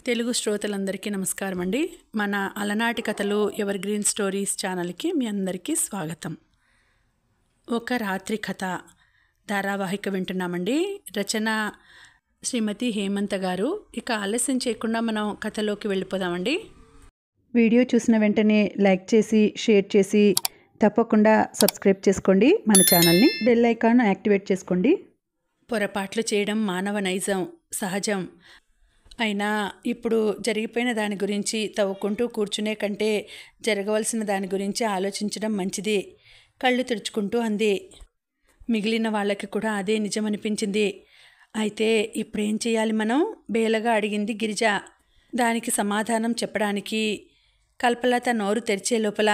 తెలుగు శ్రోతలందరికీ నమస్కారం అండి. మన అలనాటి కథలు ఎవర్ గ్రీన్ స్టోరీస్ ఛానల్కి మీ అందరికీ స్వాగతం. ఒక రాత్రి కథ ధారావాహిక వింటున్నామండి. రచన శ్రీమతి హేమంత గారు. ఇక ఆలస్యం చేయకుండా మనం కథలోకి వెళ్ళిపోదామండి. వీడియో చూసిన వెంటనే లైక్ చేసి షేర్ చేసి తప్పకుండా సబ్స్క్రైబ్ చేసుకోండి. మన ఛానల్ని బెల్ ఐకాన్ యాక్టివేట్ చేసుకోండి. పొరపాట్లు చేయడం మానవ నైజం, సహజం. అయినా ఇప్పుడు జరిగిపోయిన దాని గురించి తవ్వుకుంటూ కూర్చునే కంటే జరగవలసిన దాని గురించి ఆలోచించడం మంచిది. కళ్ళు తుడుచుకుంటూ అంది. మిగిలిన వాళ్ళకి కూడా అదే నిజమనిపించింది. అయితే ఇప్పుడేం చేయాలి మనం? బేలగా అడిగింది గిరిజ. దానికి సమాధానం చెప్పడానికి కల్పలత నోరు తెరిచే లోపల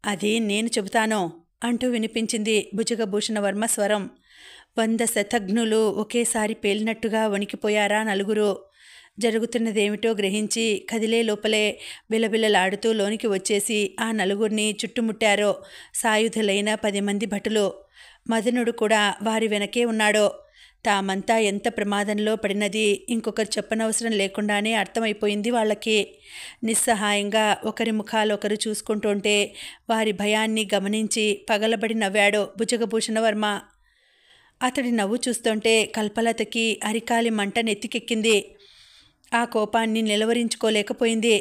అది నేను చెబుతాను అంటూ వినిపించింది భుజగభూషణవర్మ స్వరం. 100 శతఘ్నులు ఒకేసారి పేలినట్టుగా వణికిపోయారా నలుగురు. జరుగుతున్నదేమిటో గ్రహించి కదిలే లోపలే బిలబిలలాడుతూ లోనికి వచ్చేసి ఆ నలుగురిని చుట్టుముట్టారో సాయుధులైన 10 మంది భటులు. మదనుడు కూడా వారి వెనకే ఉన్నాడో. తామంతా ఎంత ప్రమాదంలో పడినది ఇంకొకరు చెప్పనవసరం లేకుండానే అర్థమైపోయింది వాళ్ళకి. నిస్సహాయంగా ఒకరి ముఖాలొకరు చూసుకుంటుంటే వారి భయాన్ని గమనించి పగలబడి నవ్వాడు భుజగభూషణవర్మ. అతడి నవ్వు చూస్తుంటే కల్పలతకి అరికాలి మంట నెత్తికెక్కింది. ఆ కోపాన్ని నిలవరించుకోలేకపోయింది.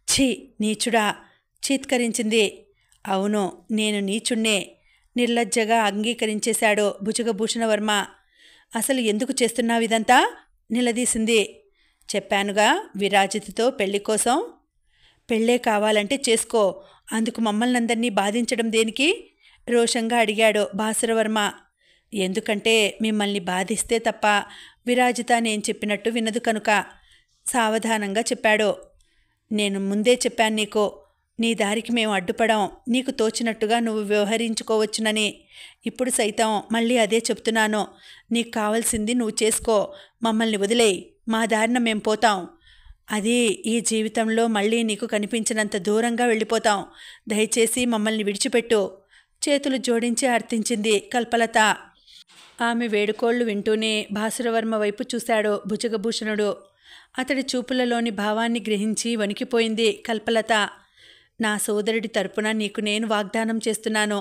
ఛీ, నీచుడా! చీత్కరించింది. అవును, నేను నీచుణ్ణే, నిర్లజ్జగా అంగీకరించేశాడు భుజగభూషణవర్మ. అసలు ఎందుకు చేస్తున్నావిదంతా? నిలదీసింది. చెప్పానుగా, విరాజితతో పెళ్లి కోసం. పెళ్ళే కావాలంటే చేసుకో, అందుకు మమ్మల్నందరినీ బాధించడం దేనికి? రోషంగా అడిగాడు భాసురవర్మ. ఎందుకంటే మిమ్మల్ని బాధిస్తే తప్ప విరాజిత నేను చెప్పినట్టు వినదు కనుక సావధానంగా చెప్పాడు. నేను ముందే చెప్పాను నీకు, నీ దారికి మేము అడ్డుపడాం, నీకు తోచినట్టుగా నువ్వు వ్యవహరించుకోవచ్చునని. ఇప్పుడు సైతం మళ్ళీ అదే చెప్తున్నాను. నీకు కావాల్సింది నువ్వు చేసుకో, మమ్మల్ని వదిలేయి, మా దారిన మేం పోతాం. అది ఈ జీవితంలో మళ్ళీ నీకు కనిపించినంత దూరంగా వెళ్ళిపోతాం. దయచేసి మమ్మల్ని విడిచిపెట్టు. చేతులు జోడించి అర్థించింది కల్పలత. ఆమె వేడుకోళ్లు వింటూనే భాసురవర్మ వైపు చూశాడు భుజగభూషణుడు. అతడి చూపులలోని భావాన్ని గ్రహించి వణికిపోయింది కల్పలత. నా సోదరుడి తరపున నీకు నేను వాగ్దానం చేస్తున్నాను.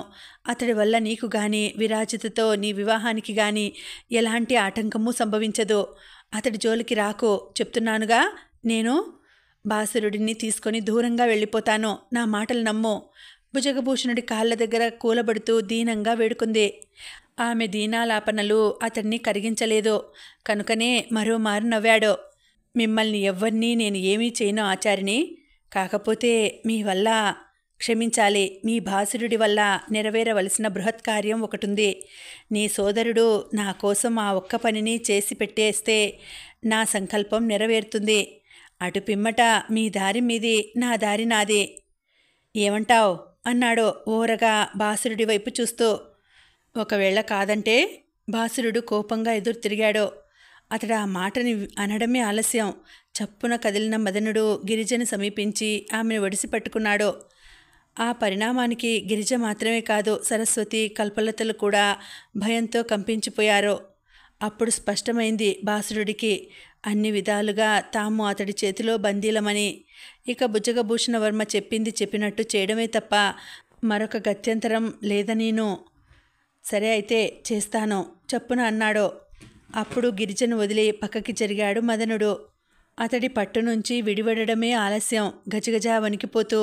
అతడి వల్ల నీకు గాని విరాజితతో నీ వివాహానికి గాని ఎలాంటి ఆటంకమూ సంభవించదు. అతడి జోలికి రాకు, చెప్తున్నానుగా. నేను భాసురుడిని తీసుకొని దూరంగా వెళ్ళిపోతాను. నా మాటలు నమ్ము. భుజగభూషణుడి కాళ్ళ దగ్గర కూలబడుతూ దీనంగా వేడుకుంది. ఆమె దీనాలాపనలు అతన్ని కరిగించలేదు కనుకనే మరోమారు నవ్వాడు. మిమ్మల్ని ఎవ్వరినీ నేను ఏమీ చేయను ఆచారిని. కాకపోతే మీ వల్ల, క్షమించాలి, మీ భాసురుడి వల్ల నెరవేరవలసిన బృహత్కార్యం ఒకటుంది. నీ సోదరుడు నా కోసం ఆ ఒక్క పనిని చేసి పెట్టేస్తే నా సంకల్పం నెరవేరుతుంది. అటు పిమ్మట మీ దారి మీది, నా దారి నాది. ఏమంటావ్? అన్నాడు ఓరగా భాసురుడి వైపు చూస్తూ. ఒకవేళ కాదంటే? భాసురుడు కోపంగా ఎదురు తిరిగాడు. అతడు ఆ మాటని అనడమే ఆలస్యం. చప్పున కదిలిన మదనుడు గిరిజను సమీపించి ఆమెను ఒడిసి పట్టుకున్నాడు. ఆ పరిణామానికి గిరిజ మాత్రమే కాదు, సరస్వతి, కల్పలతలు కూడా భయంతో కంపించిపోయారు. అప్పుడు స్పష్టమైంది భాసురుడికి అన్ని విధాలుగా తాము అతడి చేతిలో బందీలమని. ఇక భుజగభూషణవర్మ చెప్పింది చెప్పినట్టు చేయడమే తప్ప మరొక గత్యంతరం లేదనీను. సరే అయితే చేస్తాను, చప్పున అన్నాడు. అప్పుడు గిరిజను వదిలి పక్కకి జరిగాడు మదనుడు. అతడి పట్టు నుంచి విడివడమే ఆలస్యం. గజగజ వణికిపోతూ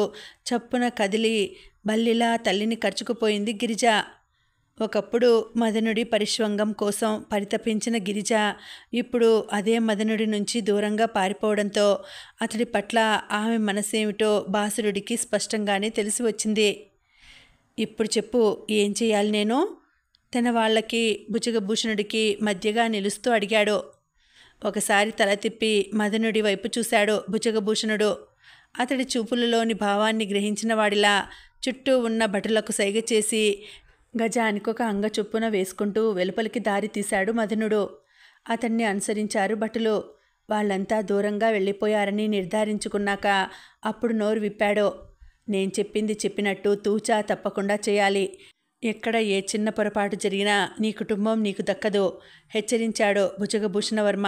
చప్పున కదిలి బల్లిలా తల్లిని కరుచుకుపోయింది గిరిజ. ఒకప్పుడు మదనుడి పరిష్వంగం కోసం పరితపించిన గిరిజ ఇప్పుడు అదే మదనుడి నుంచి దూరంగా పారిపోవడంతో అతడి పట్ల ఆమె మనసేమిటో భాసురుడికి స్పష్టంగానే తెలిసి వచ్చింది. ఇప్పుడు చెప్పు, ఏం చేయాలి నేను? తన వాళ్ళకి భుజగభూషణుడికి మధ్యగా నిలుస్తూ అడిగాడు. ఒకసారి తల తిప్పి మదనుడి వైపు చూశాడు భుజగభూషణుడు. అతడి చూపులలోని భావాన్ని గ్రహించిన వాడిలా చుట్టూ ఉన్న భటులకు సైగ చేసి గజానికొక అంగ చొప్పున వేసుకుంటూ వెలుపలికి దారి తీశాడు మదనుడు. అతన్ని అనుసరించారు భటులు. వాళ్ళంతా దూరంగా వెళ్ళిపోయారని నిర్ధారించుకున్నాక అప్పుడు నోరు విప్పాడు. నేను చెప్పింది చెప్పినట్టు తూచా తప్పకుండా చేయాలి. ఎక్కడ ఏ చిన్న పొరపాటు జరిగినా నీ కుటుంబం నీకు దక్కదు, హెచ్చరించాడు భుజగభూషణవర్మ.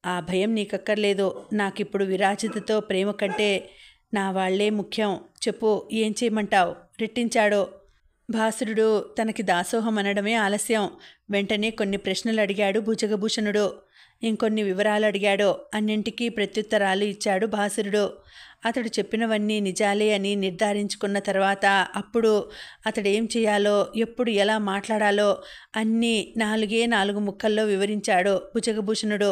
ఆ భయం నీకక్కర్లేదు. నాకిప్పుడు విరాజితతో ప్రేమ కంటే నా వాళ్లే ముఖ్యం. చెప్పు, ఏం చేయమంటావు? రెట్టించాడు. భాసురుడు తనకి దాసోహం అనడమే ఆలస్యం. వెంటనే కొన్ని ప్రశ్నలు అడిగాడు భుజగభూషణుడు. ఇంకొన్ని వివరాలు అడిగాడు. అన్నింటికీ ప్రత్యుత్తరాలు ఇచ్చాడు భాసురుడు. అతడు చెప్పినవన్నీ నిజాలే అని నిర్ధారించుకున్న తర్వాత అప్పుడు అతడేం చేయాలో, ఎప్పుడు ఎలా మాట్లాడాలో అన్నీ 4 ముక్కల్లో వివరించాడు భుజగభూషణుడు.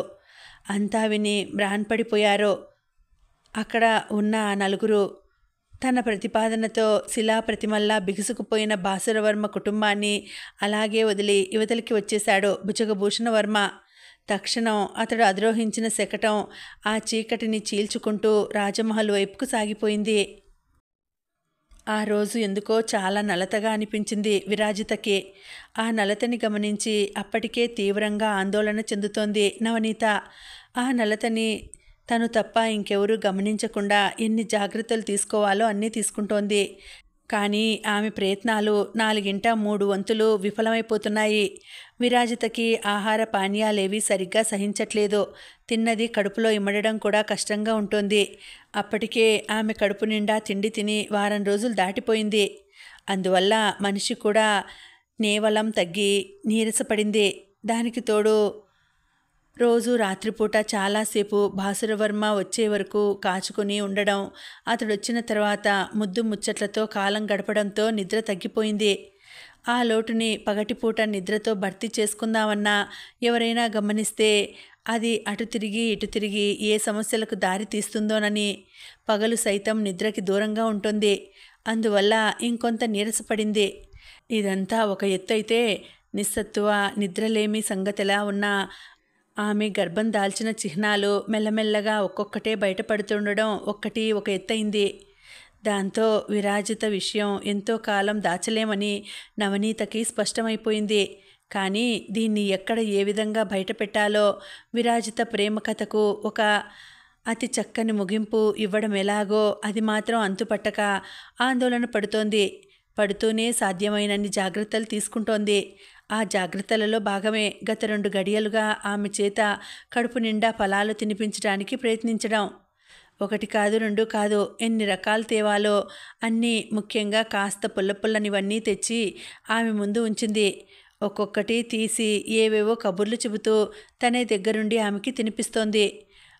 అంతా విని మ్రాన్పడిపోయారు అక్కడ ఉన్న ఆ నలుగురు. తన ప్రతిపాదనతో శిలాప్రతిమల్లా బిగుసుకుపోయిన భాసురవర్మ కుటుంబాన్ని అలాగే వదిలి యువతలికి వచ్చేశాడు భుజగభూషణవర్మ. తక్షణం అతడు అధిరోహించిన శకటం ఆ చీకటిని చీల్చుకుంటూ రాజమహల్ వైపుకు సాగిపోయింది. ఆ రోజు ఎందుకో చాలా నలతగా అనిపించింది విరాజితకి. ఆ నలతని గమనించి అప్పటికే తీవ్రంగా ఆందోళన చెందుతోంది నవనీత. ఆ నలతని తను తప్ప ఇంకెవరూ గమనించకుండా ఎన్ని జాగ్రత్తలు తీసుకోవాలో అన్నీ తీసుకుంటోంది. కానీ ఆమె ప్రయత్నాలు 4/3 వంతులు విఫలమైపోతున్నాయి. విరాజితకి ఆహార పానీయాలేవీ సరిగ్గా సహించట్లేదు. తిన్నది కడుపులో ఇమడడం కూడా కష్టంగా ఉంటుంది. అప్పటికే ఆమె కడుపు నిండా తిండి తిని వారం రోజులు దాటిపోయింది. అందువల్ల మనిషి కూడా నేవలం తగ్గి నీరసపడింది. దానికి తోడు రోజు రాత్రిపూట చాలాసేపు భాసురవర్మ వచ్చే వరకు కాచుకుని ఉండడం, అతడొచ్చిన తర్వాత ముద్దు ముచ్చట్లతో కాలం గడపడంతో నిద్ర తగ్గిపోయింది. ఆ లోటుని పగటిపూట నిద్రతో భర్తీ చేసుకుందామన్నా ఎవరైనా గమనిస్తే అది అటు తిరిగి ఇటు తిరిగి ఏ సమస్యలకు దారి తీస్తుందోనని పగలు సైతం నిద్రకి దూరంగా ఉంటుంది. అందువల్ల ఇంకొంత నీరసపడింది. ఇదంతా ఒక ఎత్తైతే నిస్సత్తువ నిద్రలేమి సంగతిలా ఉన్న ఆమె గర్భం దాల్చిన చిహ్నాలు మెల్లమెల్లగా ఒక్కొక్కటే బయటపడుతుండడం ఒక్కటి ఒక ఎత్తయింది. దాంతో విరాజిత విషయం ఎంతో కాలం దాచలేమని నవనీతకి స్పష్టమైపోయింది. కానీ దీన్ని ఎక్కడ ఏ విధంగా బయటపెట్టాలో, విరాజిత ప్రేమ కథకు ఒక అతి చక్కని ముగింపు ఇవ్వడం ఎలాగో అది మాత్రం అంతుపట్టక ఆందోళన పడుతోంది. పడుతూనే సాధ్యమైనన్ని జాగ్రత్తలు తీసుకుంటోంది. ఆ జాగ్రత్తలలో భాగమే గత 2 గడియలుగా ఆమె చేత కడుపు నిండా ఫలాలు తినిపించడానికి ప్రయత్నించడం. 1 కాదు 2 కాదు, ఎన్ని రకాలు తేవాలో అన్నీ, ముఖ్యంగా కాస్త పుల్లనివన్నీ తెచ్చి ఆమె ముందు ఉంచింది. ఒక్కొక్కటి తీసి ఏవేవో కబుర్లు చెబుతూ తనే దగ్గరుండి ఆమెకి తినిపిస్తోంది.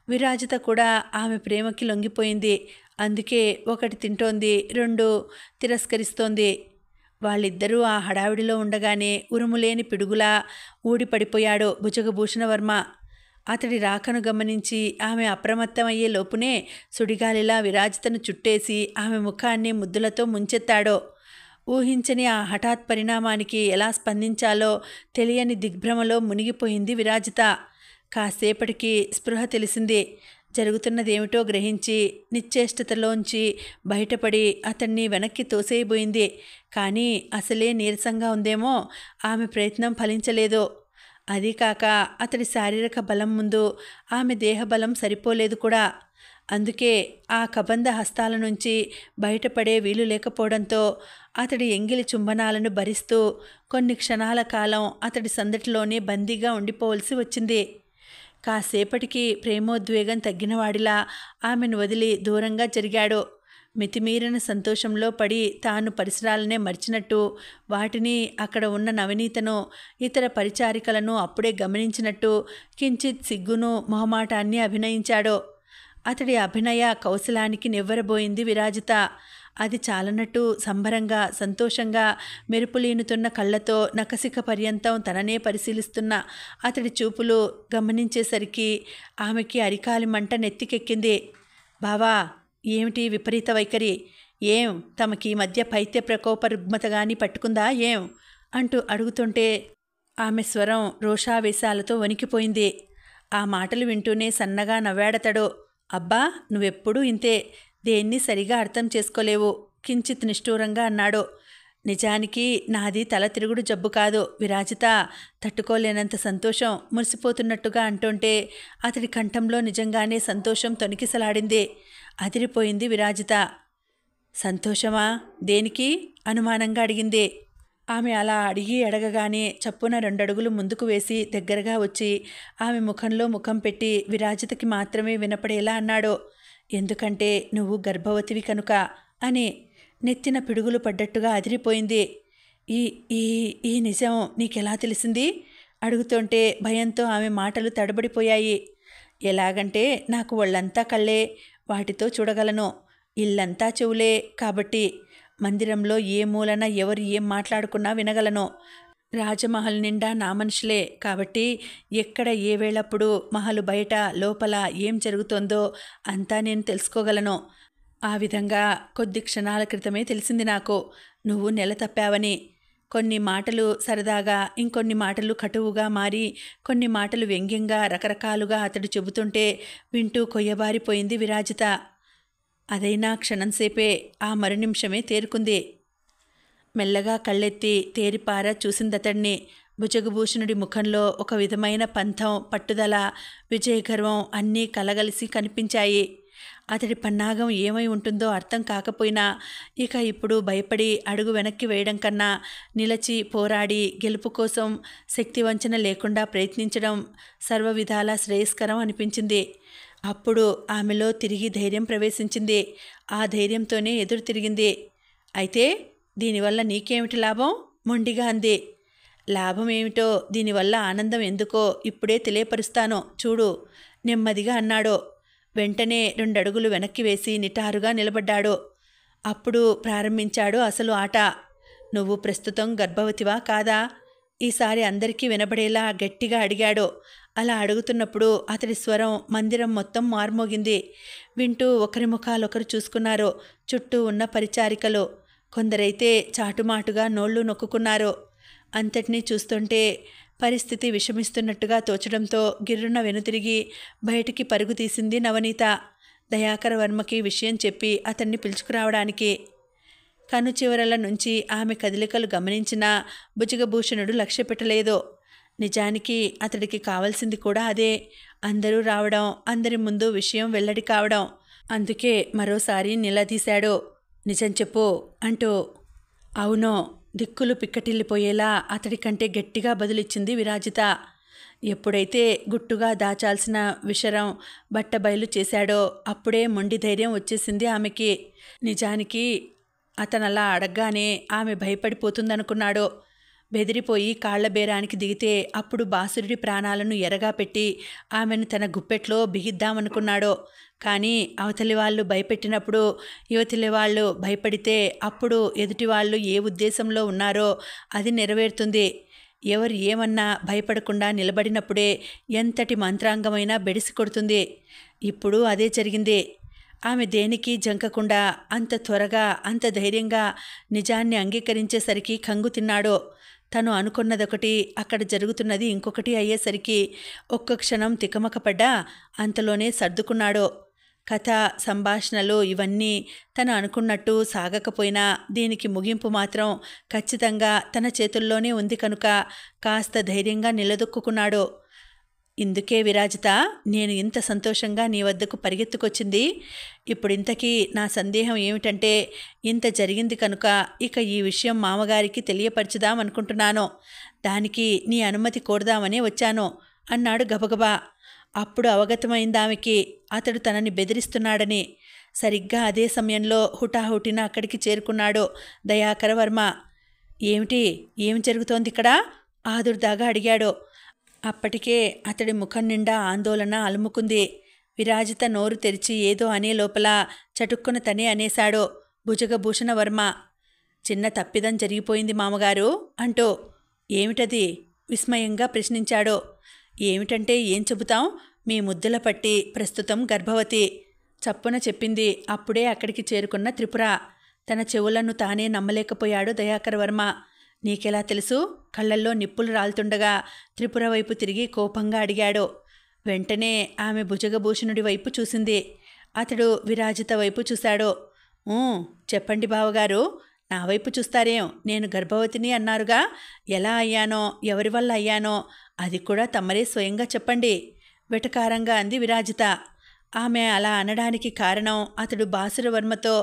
విరాజిత కూడా ఆమె ప్రేమకి లొంగిపోయింది. అందుకే 1 తింటోంది, 2 తిరస్కరిస్తోంది. వాళ్ళిద్దరూ ఆ హడావిడిలో ఉండగానే ఉరుములేని పిడుగులా ఊడిపడిపోయాడు భుజగభూషణవర్మ. అతడి రాకను గమనించి ఆమె అప్రమత్తమయ్యే లోపునే సుడిగాలిలా విరాజితను చుట్టేసి ఆమె ముఖాన్ని ముద్దులతో ముంచెత్తాడు. ఊహించని ఆ హఠాత్ పరిణామానికి ఎలా స్పందించాలో తెలియని దిగ్భ్రమలో మునిగిపోయింది విరాజిత. కాసేపటికి స్పృహ తెలిసింది. జరుగుతున్నదేమిటో గ్రహించి నిశ్చేష్టతలోంచి బయటపడి అతన్ని వెనక్కి తోసేయబోయింది. కానీ అసలే నీరసంగా ఉందేమో, ఆమె ప్రయత్నం ఫలించలేదు. అదీ కాక అతడి శారీరక బలం ముందు ఆమె దేహబలం సరిపోలేదు కూడా. అందుకే ఆ కబంధ హస్తాల నుంచి బయటపడే వీలు లేకపోవడంతో అతడి ఎంగిలి చుంబనాలను భరిస్తూ కొన్ని క్షణాల కాలం అతడి సందటిలోనే బందీగా ఉండిపోవలసి వచ్చింది. కాసేపటికి ప్రేమోద్వేగం తగ్గినవాడిలా ఆమెను వదిలి దూరంగా జరిగాడు. మితిమీరిన సంతోషంలో పడి తాను పరిసరాలనే మర్చినట్టు, వాటిని, అక్కడ ఉన్న నవనీతను, ఇతర పరిచారికలను అప్పుడే గమనించినట్టు కించిత్ సిగ్గును మొహమాటాన్ని అభినయించాడు. అతడి అభినయ కౌశలానికి నివ్వెరబోయింది విరాజిత. అది చాలనట్టు సంబరంగా సంతోషంగా మెరుపులీనుతున్న కళ్ళతో నఖశిఖ పర్యంతం తననే పరిశీలిస్తున్న అతడి చూపులు గమనించేసరికి ఆమెకి అరికాలి మంట నెత్తికెక్కింది. బావా, ఏమిటి విపరీత వైఖరి? ఏం తమకి మధ్య పైత్య ప్రకోప రుగ్మతగాని పట్టుకుందా ఏం అంటూ అడుగుతుంటే ఆమె స్వరం రోషావేశాలతో వణికిపోయింది. ఆ మాటలు వింటూనే సన్నగా నవ్వాడతడు. అబ్బా, నువ్వెప్పుడూ ఇంతే, దేన్ని సరిగా అర్థం చేసుకోలేవు కించిత్ నిష్ఠూరంగా అన్నాడు. నిజానికి నాది తల తిరుగుడు జబ్బు కాదు విరాజిత. తట్టుకోలేనంత సంతోషం మురిసిపోతున్నట్టుగా అంటుంటే అతడి కంఠంలో నిజంగానే సంతోషం తొణికిసలాడింది. అదిరిపోయింది విరాజిత. సంతోషమా? దేనికి? అనుమానంగా అడిగింది. ఆమె అలా అడగగానే చప్పున 2 అడుగులు ముందుకు వేసి దగ్గరగా వచ్చి ఆమె ముఖంలో ముఖం పెట్టి విరాజితకి మాత్రమే వినపడేలా అన్నాడు. ఎందుకంటే నువ్వు గర్భవతివి కనుక అని. నెత్తిన పిడుగులు పడ్డట్టుగా అదిరిపోయింది. ఈ ఈ ఈ నిజం నీకెలా తెలిసింది అడుగుతుంటే భయంతో ఆమె మాటలు తడబడిపోయాయి. ఎలాగంటే నాకు ఒళ్ళంతా కళ్ళే, వాటితో చూడగలను. ఇల్లంతా చెవులే కాబట్టి మందిరంలో ఏ మూలన ఎవరు ఏం మాట్లాడుకున్నా వినగలను. రాజమహల్ నిండా నా మనుషులే కాబట్టి ఎక్కడ ఏ వేళప్పుడు మహలు బయట లోపల ఏం జరుగుతోందో అంతా నేను తెలుసుకోగలను. ఆ విధంగా కొద్ది క్షణాల క్రితమే తెలిసింది నాకు నువ్వు నెల తప్పావని. కొన్ని మాటలు సరదాగా, ఇంకొన్ని మాటలు కటువుగా మారి, కొన్ని మాటలు వ్యంగ్యంగా రకరకాలుగా అతడు చెబుతుంటే వింటూ కొయ్యబారిపోయింది విరాజిత. అదైనా క్షణంసేపే, ఆ మరునిమిషమే తేరుకుంది. మెల్లగా కళ్ళెత్తి తేరిపార చూసిందతడిని. భుజగభూషణుడి ముఖంలో ఒక విధమైన పంథం, పట్టుదల, విజయగర్వం అన్నీ కలగలిసి కనిపించాయి. అతడి పన్నాగం ఏమై ఉంటుందో అర్థం కాకపోయినా ఇక ఇప్పుడు భయపడి అడుగు వెనక్కి వేయడం కన్నా నిలచి పోరాడి గెలుపు కోసం శక్తివంచన లేకుండా ప్రయత్నించడం సర్వవిధాలా శ్రేయస్కరం అనిపించింది. అప్పుడు ఆమెలో తిరిగి ధైర్యం ప్రవేశించింది. ఆ ధైర్యంతోనే ఎదురు తిరిగింది. అయితే దీనివల్ల నీకేమిటి లాభం మొండిగా అంది. లాభం ఏమిటో, దీనివల్ల ఆనందం ఎందుకో ఇప్పుడే తెలియపరుస్తాను చూడు నెమ్మదిగా అన్నాడు. వెంటనే 2 అడుగులు వెనక్కి వేసి నిటారుగా నిలబడ్డాడు. అప్పుడు ప్రారంభించాడు అసలు ఆట. నువ్వు ప్రస్తుతం గర్భవతివా కాదా? ఈసారి అందరికీ వినబడేలా గట్టిగా అడిగాడు. అలా అడుగుతున్నప్పుడు అతడి స్వరం మందిరం మొత్తం మార్మోగింది. వింటూ ఒకరి ముఖాలొకరు చూసుకున్నారు. చుట్టూ ఉన్న పరిచారికలు కొందరైతే చాటుమాటుగా నోళ్లు నొక్కుకున్నారు. అంతటినీ చూస్తుంటే పరిస్థితి విషమిస్తున్నట్టుగా తోచడంతో గిర్రున వెనుతిరిగి బయటికి పరుగు తీసింది నవనీత, దయాకర వర్మకి విషయం చెప్పి అతన్ని పిలుచుకురావడానికి. కను చివరల నుంచి ఆమె కదలికలు గమనించినా భుజగభూషణుడు లక్ష్య పెట్టలేదు. నిజానికి అతడికి కావాల్సింది కూడా అదే. అందరూ రావడం, అందరి ముందు విషయం వెల్లడి కావడం. అందుకే మరోసారి నిలదీశాడు. నిజం చెప్పు అంటూ. అవునో దిక్కులు పిక్కటిల్లిపోయేలా అతడి కంటే గట్టిగా బదులిచ్చింది విరాజిత. ఎప్పుడైతే గుట్టుగా దాచాల్సిన విషరం బట్టబయలు చేశాడో అప్పుడే మొండి ధైర్యం వచ్చేసింది ఆమెకి. నిజానికి అతనలా అడగ్గానే ఆమె భయపడిపోతుందనుకున్నాడు. బెదిరిపోయి కాళ్ల బేరానికి దిగితే అప్పుడు బాసురుడి ప్రాణాలను ఎరగా పెట్టి ఆమెను తన గుప్పెట్లో బిగిద్దామనుకున్నాడు. కానీ అవతలి వాళ్ళు భయపెట్టినప్పుడు యువతలి వాళ్ళు భయపడితే అప్పుడు ఎదుటి వాళ్ళు ఏ ఉద్దేశంలో ఉన్నారో అది నెరవేరుతుంది. ఎవరు ఏమన్నా భయపడకుండా నిలబడినప్పుడే ఎంతటి మంత్రాంగమైనా బెడిసి కొడుతుంది. ఇప్పుడు అదే జరిగింది. ఆమె దేనికి జంకకుండా అంత త్వరగా అంత ధైర్యంగా నిజాన్ని అంగీకరించేసరికి కంగు తిన్నాడు. తను అనుకున్నదొకటి, అక్కడ జరుగుతున్నది ఇంకొకటి అయ్యేసరికి ఒక్క క్షణం తికమకపడ్డా అంతలోనే సర్దుకున్నాడు. కథ, సంభాషణలు ఇవన్నీ తను అనుకున్నట్టు సాగకపోయినా దీనికి ముగింపు మాత్రం ఖచ్చితంగా తన చేతుల్లోనే ఉంది కనుక కాస్త ధైర్యంగా నిలదొక్కున్నాడు. ఇందుకే విరాజిత నేను ఇంత సంతోషంగా నీ వద్దకు పరిగెత్తుకొచ్చింది. ఇప్పుడింతకీ నా సందేహం ఏమిటంటే, ఇంత జరిగింది కనుక ఇక ఈ విషయం మామగారికి తెలియపరచుదామనుకుంటున్నాను. దానికి నీ అనుమతి కోరదామనే వచ్చాను అన్నాడు గబగబా. అప్పుడు అవగతమైందామెకి అతడు తనని బెదిరిస్తున్నాడని. సరిగ్గా అదే సమయంలో హుటాహుటిన అక్కడికి చేరుకున్నాడు దయాకర వర్మ. ఏం జరుగుతోంది ఇక్కడ ఆదుర్దాగా అడిగాడు. అప్పటికే అతడి ముఖం నిండా ఆందోళన అలుముకుంది. విరాజిత నోరు తెరిచి ఏదో అనే లోపల చటుక్కున తనే అనేశాడు భుజగభూషణ వర్మ. చిన్న తప్పిదం జరిగిపోయింది మామగారు అంటూ. ఏమిటది విస్మయంగా ప్రశ్నించాడు. ఏమిటంటే ఏం చెబుతాం, మీ ముద్దుల పట్టి ప్రస్తుతం గర్భవతి చప్పున చెప్పింది అప్పుడే అక్కడికి చేరుకున్న త్రిపుర. తన చెవులను తానే నమ్మలేకపోయాడు దయాకర వర్మ. నీకెలా తెలుసు? కళ్ళల్లో నిప్పులు రాలుతుండగా త్రిపుర వైపు తిరిగి కోపంగా అడిగాడు. వెంటనే ఆమె భుజగభూషణుడి వైపు చూసింది. అతడు విరాజిత వైపు చూశాడు. చెప్పండి బావగారు, నా వైపు చూస్తారేం? నేను గర్భవతిని అన్నారుగా, ఎలా అయ్యానో, ఎవరి వల్ల అయ్యానో అది కూడా తమరే స్వయంగా చెప్పండి వెటకారంగా అంది విరాజిత. ఆమె అలా అనడానికి కారణం అతడు బాసురవర్మతో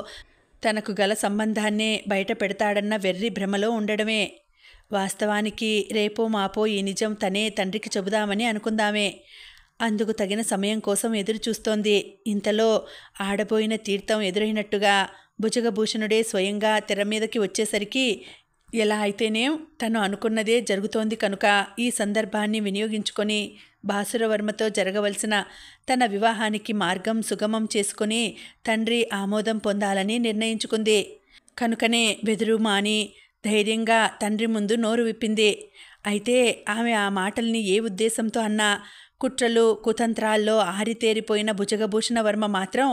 తనకు గల సంబంధాన్నే బయట పెడతాడన్న వెర్రి భ్రమలో ఉండడమే. వాస్తవానికి రేపో మాపో ఈ నిజం తనే తండ్రికి చెబుదామని అనుకుందామే. అందుకు తగిన సమయం కోసం ఎదురు చూస్తోంది. ఇంతలో ఆడబోయిన తీర్థం ఎదురైనట్టుగా భుజగభూషణుడే స్వయంగా తెర మీదకి వచ్చేసరికి ఎలా అయితేనేం తను అనుకున్నదే జరుగుతోంది కనుక ఈ సందర్భాన్ని వినియోగించుకొని భాసురవర్మతో జరగవలసిన తన వివాహానికి మార్గం సుగమం చేసుకుని తండ్రి ఆమోదం పొందాలని నిర్ణయించుకుంది. కనుకనే బెదురు మాని ధైర్యంగా తండ్రి ముందు నోరు విప్పింది. అయితే ఆమె ఆ మాటల్ని ఏ ఉద్దేశంతో అన్నా కుట్రలు కుతంత్రాల్లో ఆరితేరిపోయిన భుజగభూషణవర్మ మాత్రం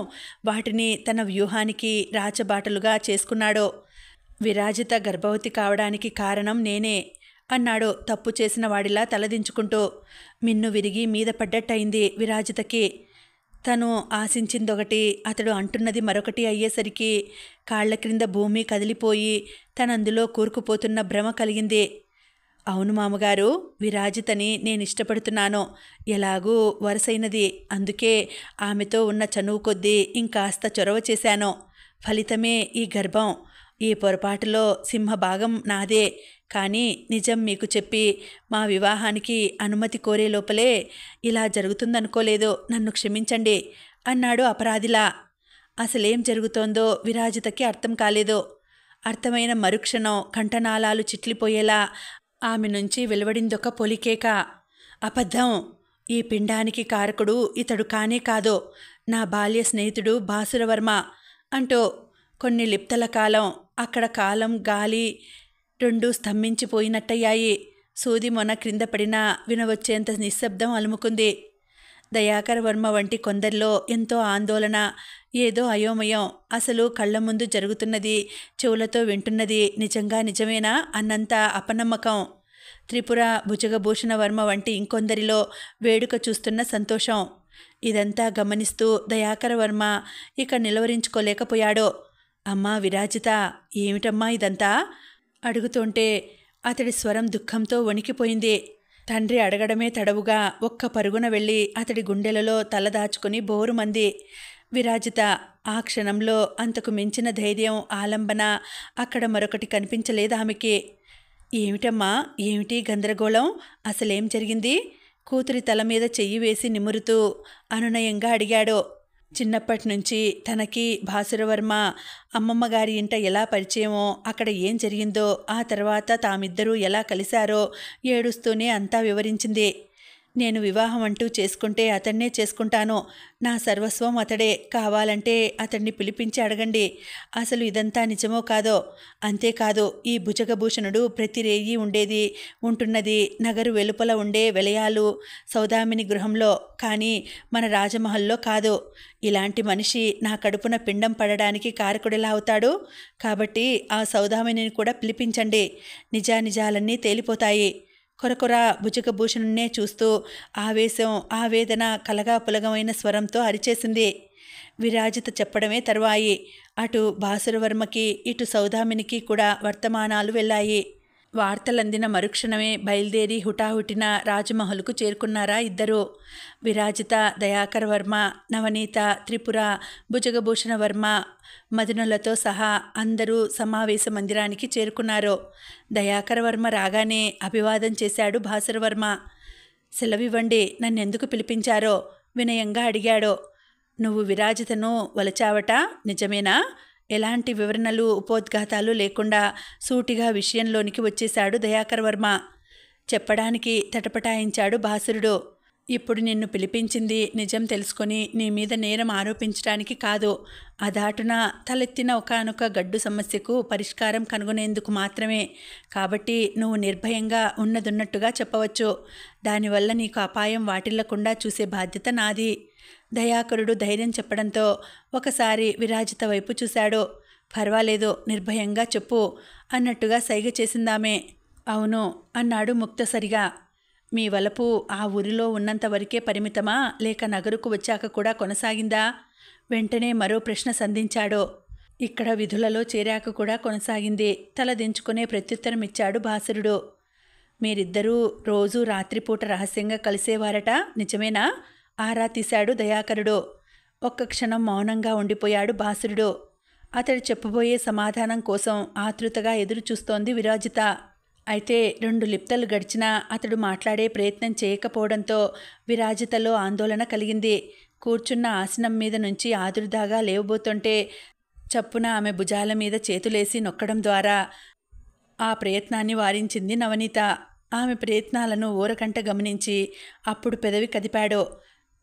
వాటిని తన వ్యూహానికి రాచబాటలుగా చేసుకున్నాడు. విరాజిత గర్భవతి కావడానికి కారణం నేనే అన్నాడు తప్పు చేసిన వాడిలా తలదించుకుంటూ. మిన్ను విరిగి మీద పడ్డట్టయింది విరాజితకి. తను ఆశించిందొకటి అతడు అంటున్నది మరొకటి అయ్యేసరికి కాళ్ల క్రింద భూమి కదిలిపోయి తనందులో కూరుకుపోతున్న భ్రమ కలిగింది. అవును మామగారు, విరాజితని నేనిష్టపడుతున్నాను. ఎలాగూ వరసైనది. అందుకే ఆమెతో ఉన్న చనువు కొద్దీ ఇంకాస్త చొరవ చేశాను. ఫలితమే ఈ గర్భం. ఈ పొరపాటులో సింహభాగం నాదే. కానీ నిజం మీకు చెప్పి మా వివాహానికి అనుమతి కోరే లోపలే ఇలా జరుగుతుందనుకోలేదు. నన్ను క్షమించండి అన్నాడు అపరాధిలా. అసలేం జరుగుతోందో విరాజితకి అర్థం కాలేదు. అర్థమైన మరుక్షణం కంఠనాళాలు చిట్లిపోయేలా ఆమె నుంచి వెలువడిందొక పొలికేక. అబద్ధం! ఈ పిండానికి కారకుడు ఇతడు కానే కాదు, నా బాల్య స్నేహితుడు భాసురవర్మ అంటూ కొన్ని లిప్తల కాలం అక్కడ కాలం గాలి రెండూ స్తంభించిపోయినట్టయ్యాయి. సూది మొన క్రింద పడినా వినవచ్చేంత నిశ్శబ్దం అలుముకుంది. దయాకర వర్మ వంటి కొందరిలో ఎంతో ఆందోళన, ఏదో అయోమయం. అసలు కళ్ల ముందు జరుగుతున్నది చెవులతో వింటున్నది నిజంగా నిజమేనా అన్నంత అపనమ్మకం. త్రిపుర భుజగభూషణవర్మ వంటి ఇంకొందరిలో వేడుక చూస్తున్న సంతోషం. ఇదంతా గమనిస్తూ దయాకర వర్మ ఇక నిలవరించుకోలేకపోయాడు. అమ్మా విరాజిత, ఏమిటమ్మా ఇదంతా అడుగుతుంటే అతడి స్వరం దుఃఖంతో వణికిపోయింది. తండ్రి అడగడమే తడవుగా ఒక్క పరుగున వెళ్ళి అతడి గుండెలలో తలదాచుకుని బోరుమంది. విరాజిత ఆ క్షణంలో అంతకు మించిన ధైర్యం, ఆలంబన అక్కడ మరొకటి కనిపించలేదు ఆమెకి. ఏమిటమ్మా, ఏమిటి గందరగోళం? అసలేం జరిగింది? కూతురి తల మీద చెయ్యి వేసి నిమురుతూ అనునయంగా అడిగాడు. చిన్నప్పటినుంచి తనకి భాసురవర్మ అమ్మమ్మగారి ఇంట ఎలా పరిచయమో, అక్కడ ఏం జరిగిందో, ఆ తర్వాత తామిద్దరూ ఎలా కలిశారో ఏడుస్తూనే అంతా వివరించింది. నేను వివాహం అంటూ చేసుకుంటే అతన్నే చేసుకుంటాను. నా సర్వస్వం అతడే. కావాలంటే అతన్ని పిలిపించి అడగండి అసలు ఇదంతా నిజమో కాదో. అంతేకాదు, ఈ భుజగభూషణుడు ప్రతి రేయి ఉండేది ఉంటున్నది నగరు వెలుపల ఉండే వెలయాలు సౌదామిని గృహంలో, కానీ మన రాజమహల్లో కాదు. ఇలాంటి మనిషి నా కడుపున పిండం పడడానికి కారకుడెలా అవుతాడు? కాబట్టి ఆ సౌదామిని కూడా పిలిపించండి. నిజానిజాలన్నీ తేలిపోతాయి. కొరకొర భుజగభూషణున్నే చూస్తూ ఆవేశం, ఆవేదన కలగాపులగమైన స్వరంతో అరిచేసింది. విరాజిత చెప్పడమే తరువాయి. అటు భాసురవర్మకి ఇటు సౌదామినికి కూడా వర్తమానాలు వెళ్ళాయి. వార్తలందిన మరుక్షణమే బయలుదేరి హుటాహుటిన రాజమహల్కు చేరుకున్నారా ఇద్దరు. విరాజిత, దయాకర వర్మ, నవనీత, త్రిపుర, భుజగభూషణవర్మ, మదనులతో సహా అందరూ సమావేశ మందిరానికి చేరుకున్నారు. దయాకర వర్మ రాగానే అభివాదం చేశాడు భాసురవర్మ. సెలవివ్వండి, నన్నెందుకు పిలిపించారో వినయంగా అడిగాడు. నువ్వు విరాజితను వలచావట నిజమేనా? ఎలాంటి వివరణలు ఉపోద్ఘాతాలు లేకుండా సూటిగా విషయంలోనికి వచ్చేశాడు దయాకర వర్మ. చెప్పడానికి తటపటాయించాడు భాసురుడు. ఇప్పుడు నిన్ను పిలిపించింది నిజం తెలుసుకొని నీ మీద నేరం ఆరోపించడానికి కాదు, అదాటున తలెత్తిన ఒకానొక గడ్డు సమస్యకు పరిష్కారం కనుగొనేందుకు మాత్రమే. కాబట్టి నువ్వు నిర్భయంగా ఉన్నదున్నట్టుగా చెప్పవచ్చు. దానివల్ల నీకు అపాయం వాటిల్లకుండా చూసే బాధ్యత నాది. దయాకరుడు ధైర్యం చెప్పడంతో ఒకసారి విరాజిత వైపు చూశాడు. పర్వాలేదు, నిర్భయంగా చెప్పు అన్నట్టుగా సైగ చేసిందామే. అవును అన్నాడు ముక్తసరిగా. మీ వలపు ఆ ఊరిలో ఉన్నంతవరకే పరిమితమా, లేక నగరుకు వచ్చాక కూడా కొనసాగిందా? వెంటనే మరో ప్రశ్న సంధించాడు. ఇక్కడ విధులలో చేరాక కూడా కొనసాగింది. తల దించుకునే ప్రత్యుత్తరం ఇచ్చాడు భాసురుడు. మీరిద్దరూ రోజూ రాత్రిపూట రహస్యంగా కలిసేవారట నిజమేనా? ఆరా తీశాడు దయాకరుడు. ఒక్క క్షణం మౌనంగా ఉండిపోయాడు భాసురుడు. అతడు చెప్పబోయే సమాధానం కోసం ఆతృతగా ఎదురు చూస్తోంది విరాజిత. అయితే 2 లిప్తలు గడిచినా అతడు మాట్లాడే ప్రయత్నం చేయకపోవడంతో విరాజితలో ఆందోళన కలిగింది. కూర్చున్న ఆసనం మీద నుంచి ఆదుర్దాగా లేవబోతుంటే చప్పున ఆమె భుజాల మీద చేతులేసి నొక్కడం ద్వారా ఆ ప్రయత్నాన్ని వారించింది నవనీత. ఆమె ప్రయత్నాలను ఊరకంట గమనించి అప్పుడు పెదవి కదిపాడు.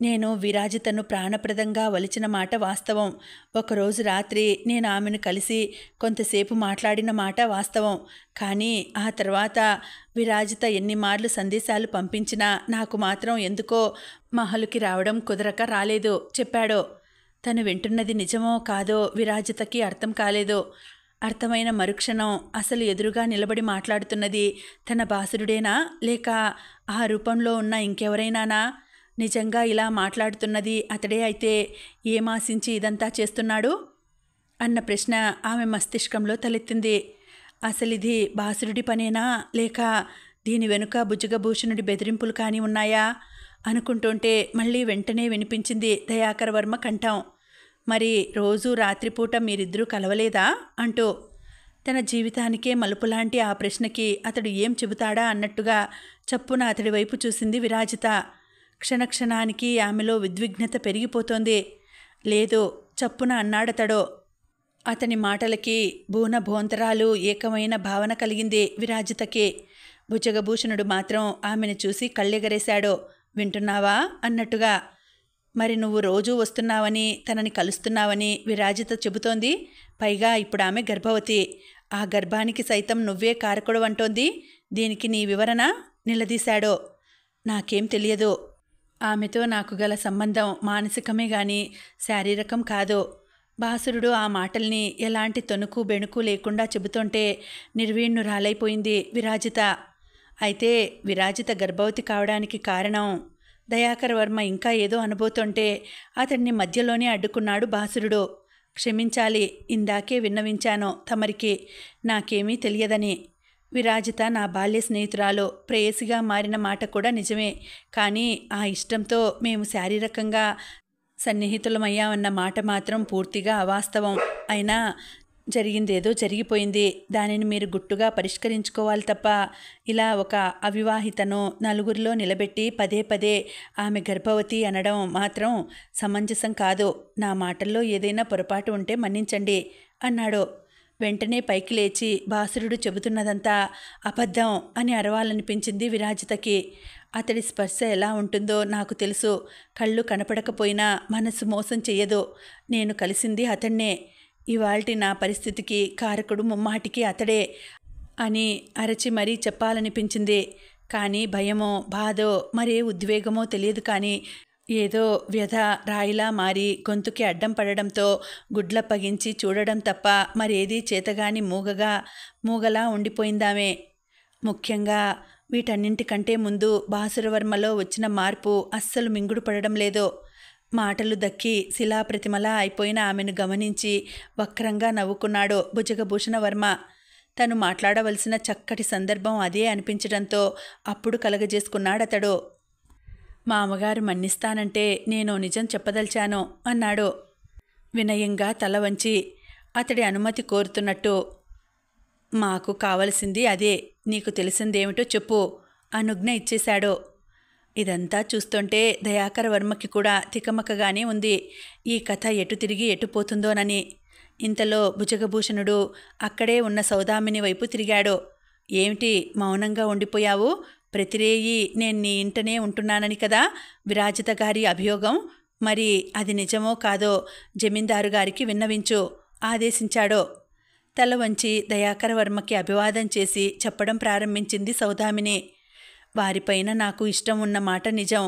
నేను విరాజితను ప్రాణప్రదంగా వలిచిన మాట వాస్తవం. ఒకరోజు రాత్రి నేను ఆమెను కలిసి కొంతసేపు మాట్లాడిన మాట వాస్తవం. కానీ ఆ తర్వాత విరాజిత ఎన్ని మార్లు సందేశాలు పంపించినా నాకు మాత్రం ఎందుకో మహలుకి రావడం కుదరక రాలేదు చెప్పాడు. తను వింటున్నది నిజమో కాదో విరాజితకి అర్థం కాలేదు. అర్థమైన మరుక్షణం అసలు ఎదురుగా నిలబడి మాట్లాడుతున్నది తన బాసురుడేనా లేక ఆ రూపంలో ఉన్న ఇంకెవరైనానా? నిజంగా ఇలా మాట్లాడుతున్నది అతడే అయితే ఏమాశించి ఇదంతా చేస్తున్నాడు అన్న ప్రశ్న ఆమె మస్తిష్కంలో తలెత్తింది. అసలిది బాసురుడి పనేనా లేక దీని వెనుక భుజగభూషణుడి బెదిరింపులు కానీ ఉన్నాయా అనుకుంటుంటే మళ్ళీ వెంటనే వినిపించింది దయాకర వర్మ కంఠం. మరి రోజు రాత్రిపూట మీరిద్దరూ కలవలేదా అంటూ. తన జీవితానికే మలుపులాంటి ఆ ప్రశ్నకి అతడు ఏం చెబుతాడా అన్నట్టుగా చప్పున అతడి వైపు చూసింది విరాజిత. క్షణక్షణానికి ఆమెలో ఉద్విగ్నత పెరిగిపోతోంది. లేదు చప్పున అన్నాడతడు. అతని మాటలకి భూనభోంతరాలు ఏకమైన భావన కలిగింది విరాజితకి. భుజగభూషణుడు మాత్రం ఆమెను చూసి కళ్ళెగరేశాడు. వింటున్నావా అన్నట్టుగా. మరి నువ్వు రోజూ వస్తున్నావని తనని కలుస్తున్నావని విరాజిత చెబుతోంది. పైగా ఇప్పుడు ఆమె గర్భవతి. ఆ గర్భానికి సైతం నువ్వే కారకుడు అంటోంది. దీనికి నీ వివరణ నిలదీశాడు. నాకేం తెలియదు. ఆమెతో నాకు గల సంబంధం మానసికమే గాని శారీరకం కాదు. బాసురుడు ఆ మాటల్ని ఎలాంటి తొణుకు బెణుకు లేకుండా చెబుతుంటే నిర్వీణ్ణురాలైపోయింది విరాజిత. అయితే విరాజిత గర్భవతి కావడానికి కారణం దయాకర వర్మ ఇంకా ఏదో అనబోతుంటే అతన్ని మధ్యలోనే అడ్డుకున్నాడు బాసురుడు. క్షమించాలి, ఇందాకే విన్నవించాను తమరికి నాకేమీ తెలియదని. విరాజిత నా బాల్య స్నేహితురాలు, ప్రేయసిగా మారిన మాట కూడా నిజమే. కానీ ఆ ఇష్టంతో మేము శారీరకంగా సన్నిహితులమయ్యామన్న మాట మాత్రం పూర్తిగా అవాస్తవం. అయినా జరిగిందేదో జరిగిపోయింది. దానిని మీరు గుట్టుగా పరిష్కరించుకోవాలి తప్ప ఇలా ఒక అవివాహితను నలుగురిలో నిలబెట్టి పదే పదే ఆమె గర్భవతి అనడం మాత్రం సమంజసం కాదు. నా మాటల్లో ఏదైనా పొరపాటు ఉంటే మన్నించండి అన్నాడు. వెంటనే పైకి లేచి బాసురుడు చెబుతున్నదంతా అబద్ధం అని అరవాలనిపించింది విరాజితకి. అతడి స్పర్శ ఎలా ఉంటుందో నాకు తెలుసు. కళ్ళు కనపడకపోయినా మనసు మోసం చెయ్యదు. నేను కలిసింది అతన్నే. ఇవాల్టి నా పరిస్థితికి కారకుడు ముమ్మాటికి అతడే అని అరచి మరీ చెప్పాలనిపించింది. కానీ భయమో బాధో మరే ఉద్వేగమో తెలియదు. కానీ ఏదో వ్యధ రాయిలా మారి గొంతుకి అడ్డం పడడంతో గుడ్ల పగించి చూడడం తప్ప మరేదీ చేతగాని మూగలా ఉండిపోయిందామే. ముఖ్యంగా వీటన్నింటికంటే ముందు బాసురవర్మలో వచ్చిన మార్పు అస్సలు మింగుడు పడడం లేదు. మాటలు దక్కి శిలాప్రతిమలా అయిపోయిన ఆమెను గమనించి వక్రంగా నవ్వుకున్నాడు భుజగభూషణ వర్మ. తను మాట్లాడవలసిన చక్కటి సందర్భం అదే అనిపించడంతో అప్పుడు కలగజేసుకున్నాడతడు. మా అమ్మగారు మన్నిస్తానంటే నేను నిజం చెప్పదలిచాను అన్నాడు వినయంగా తల వంచి అతడి అనుమతి కోరుతున్నట్టు. మాకు కావలసింది అదే. నీకు తెలిసిందేమిటో చెప్పు అనుజ్ఞ ఇచ్చేశాడు. ఇదంతా చూస్తుంటే దయాకర వర్మకి కూడా తికమకగానే ఉంది. ఈ కథ ఎటు తిరిగి ఎటు పోతుందోనని. ఇంతలో భుజగభూషణుడు అక్కడే ఉన్న సౌదామిని వైపు తిరిగాడు. ఏమిటి మౌనంగా ఉండిపోయావు? ప్రతిరేయి నేను నీ ఇంటనే ఉంటున్నానని కదా విరాజిత గారి అభియోగం. మరి అది నిజమో కాదో జమీందారు గారికి విన్నవించు ఆదేశించాడు. తల వంచి దయాకర వర్మకి అభివాదం చేసి చెప్పడం ప్రారంభించింది సౌదామిని. వారిపైన నాకు ఇష్టం ఉన్న మాట నిజం.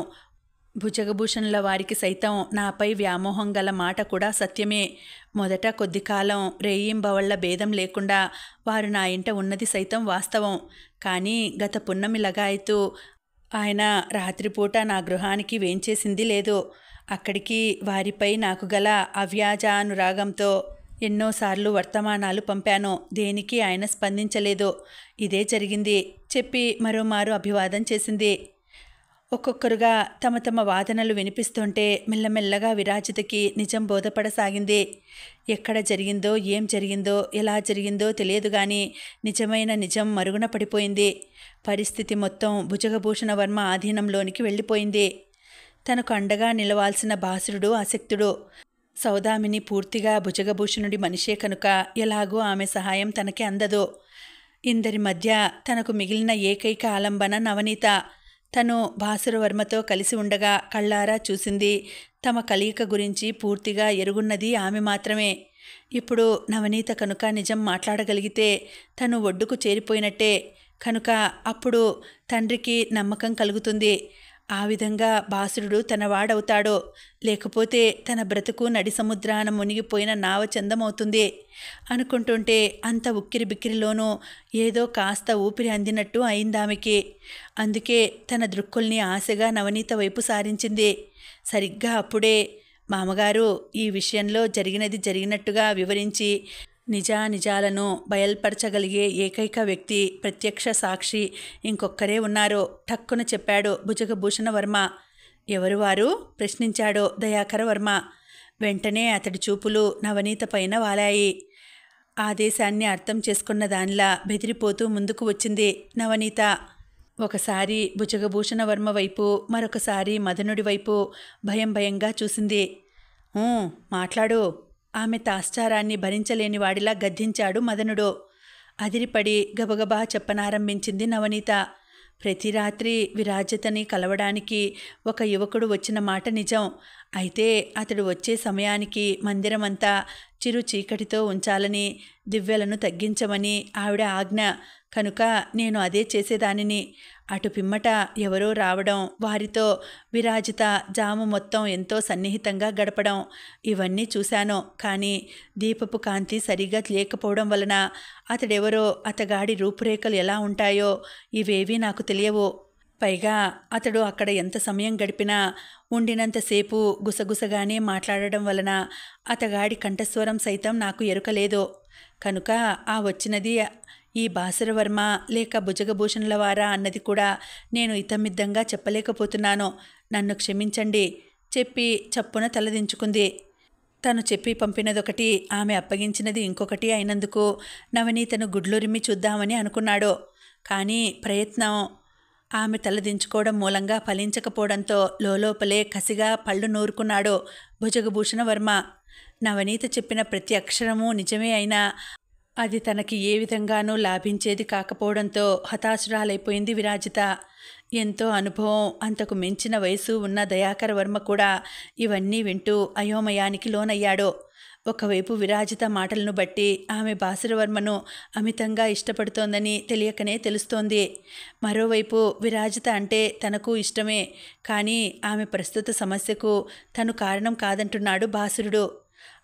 భుజగభూషణుల వారికి సైతం నాపై వ్యామోహం గల మాట కూడా సత్యమే. మొదట కొద్ది కాలం రేయింబవళ్ల భేదం లేకుండా వారు నా ఇంట ఉన్నది సైతం వాస్తవం. కానీ గత పున్నమి లగాయతూ ఆయన రాత్రిపూట నా గృహానికి వేంచేసింది లేదు. అక్కడికి వారిపై నాకు గల అవ్యాజానురాగంతో ఎన్నోసార్లు వర్తమానాలు పంపాను. దేనికి ఆయన స్పందించలేదు. ఇదే జరిగింది చెప్పి మరోమారు అభివాదం చేసింది. ఒక్కొక్కరుగా తమ తమ వాదనలు వినిపిస్తుంటే మెల్లమెల్లగా విరాజితకి నిజం బోధపడసాగింది. ఎక్కడ జరిగిందో, ఏం జరిగిందో, ఎలా జరిగిందో తెలియదు గాని నిజమైన నిజం మరుగున పడిపోయింది. పరిస్థితి మొత్తం భుజగభూషణ వర్మ ఆధీనంలోనికి వెళ్ళిపోయింది. తనకు అండగా నిలవాల్సిన భాసురుడు అశక్తుడు. సౌదామిని పూర్తిగా భుజగభూషణుడి మనిషే కనుక ఎలాగూ ఆమె సహాయం తనకి అందదు. ఇందరి మధ్య తనకు మిగిలిన ఏకైక ఆలంబన నవనీత. తను భాసురవర్మతో కలిసి ఉండగా కళ్ళారా చూసింది. తమ కలయిక గురించి పూర్తిగా ఎరుగున్నది ఆమె మాత్రమే. ఇప్పుడు నవనీత కనుక నిజం మాట్లాడగలిగితే తను ఒడ్డుకు చేరిపోయినట్టే. కనుక అప్పుడు తండ్రికి నమ్మకం కలుగుతుంది. ఆ విధంగా భాసురుడు తన వాడవుతాడు. లేకపోతే తన బ్రతుకు నడి సముద్రాన మునిగిపోయిన నావ చందమవుతుంది. అనుకుంటుంటే అంత ఉక్కిరి బిక్కిరిలోనూ ఏదో కాస్త ఊపిరి అందినట్టు అయిందామెకి. అందుకే తన దృక్కుల్ని ఆశగా నవనీత వైపు సారించింది. సరిగ్గా అప్పుడే మామగారు ఈ విషయంలో జరిగినది జరిగినట్టుగా వివరించి నిజానిజాలను బయల్పరచగలిగే ఏకైక వ్యక్తి, ప్రత్యక్ష సాక్షి ఇంకొక్కరే ఉన్నారు ఠక్కున చెప్పాడు భుజగభూషణ వర్మ. ఎవరు వారు? ప్రశ్నించాడు దయాకర వర్మ. వెంటనే అతడి చూపులు నవనీత పైన వాలాయి. ఆదేశాన్ని అర్థం చేసుకున్న దానిలా బెదిరిపోతూ ముందుకు వచ్చింది నవనీత. ఒకసారి భుజగభూషణ వర్మ వైపు, మరొకసారి మదనుడి వైపు భయం భయంగా చూసింది. మాట్లాడు, ఆమె తాశ్చారాన్ని భరించలేని వాడిలా గద్దించాడు మదనుడు. అదిరిపడి గబగబా చెప్పనారంభించింది నవనీత. ప్రతి రాత్రి విరాజితని కలవడానికి ఒక యువకుడు వచ్చిన మాట నిజం. అయితే అతడు వచ్చే సమయానికి మందిరమంతా చిరు చీకటితో ఉంచాలని, దివ్యలను తగ్గించమని ఆవిడ ఆజ్ఞ. కనుక నేను అదే చేసేదానిని. అటు పిమ్మట ఎవరో రావడం, వారితో విరాజిత జాము మొత్తం ఎంతో సన్నిహితంగా గడపడం, ఇవన్నీ చూశాను. కానీ దీపపు కాంతి సరిగా లేకపోవడం వలన అతడెవరో, అతగాడి రూపురేఖలు ఎలా ఉంటాయో ఇవేవీ నాకు తెలియవు. పైగా అతడు అక్కడ ఎంత సమయం గడిపినా ఉండినంతసేపు గుసగుసగానే మాట్లాడడం వలన అతగాడి కంఠస్వరం సైతం నాకు ఎరుకలేదు. కనుక ఆ వచ్చినది ఈ భాసురవర్మ లేక భుజగభూషణుల వారా అన్నది కూడా నేను ఇతమిద్దంగా చెప్పలేకపోతున్నాను. నన్ను క్షమించండి చెప్పి చప్పున తలదించుకుంది. తను చెప్పి పంపినదొకటి, ఆమె అప్పగించినది ఇంకొకటి అయినందుకు నవనీతను గుడ్లురిమ్మి చూద్దామని అనుకున్నాడు. కానీ ప్రయత్నం ఆమె తలదించుకోవడం మూలంగా ఫలించకపోవడంతో లోపలే కసిగా పళ్ళు నూరుకున్నాడు భుజగభూషణ వర్మ. నవనీత చెప్పిన ప్రతి అక్షరము నిజమే అయినా అది తనకి ఏ విధంగానూ లాభించేది కాకపోవడంతో హతాశురాలైపోయింది విరాజిత. ఎంతో అనుభవం, అంతకు మించిన వయసు ఉన్న దయాకర వర్మ కూడా ఇవన్నీ వింటూ అయోమయానికి లోనయ్యాడు. ఒకవైపు విరాజిత మాటలను బట్టి ఆమె భాసురవర్మను అమితంగా ఇష్టపడుతోందని తెలియకనే తెలుస్తోంది. మరోవైపు విరాజిత అంటే తనకు ఇష్టమే, కానీ ఆమె ప్రస్తుత సమస్యకు తను కారణం కాదంటున్నాడు భాసురుడు.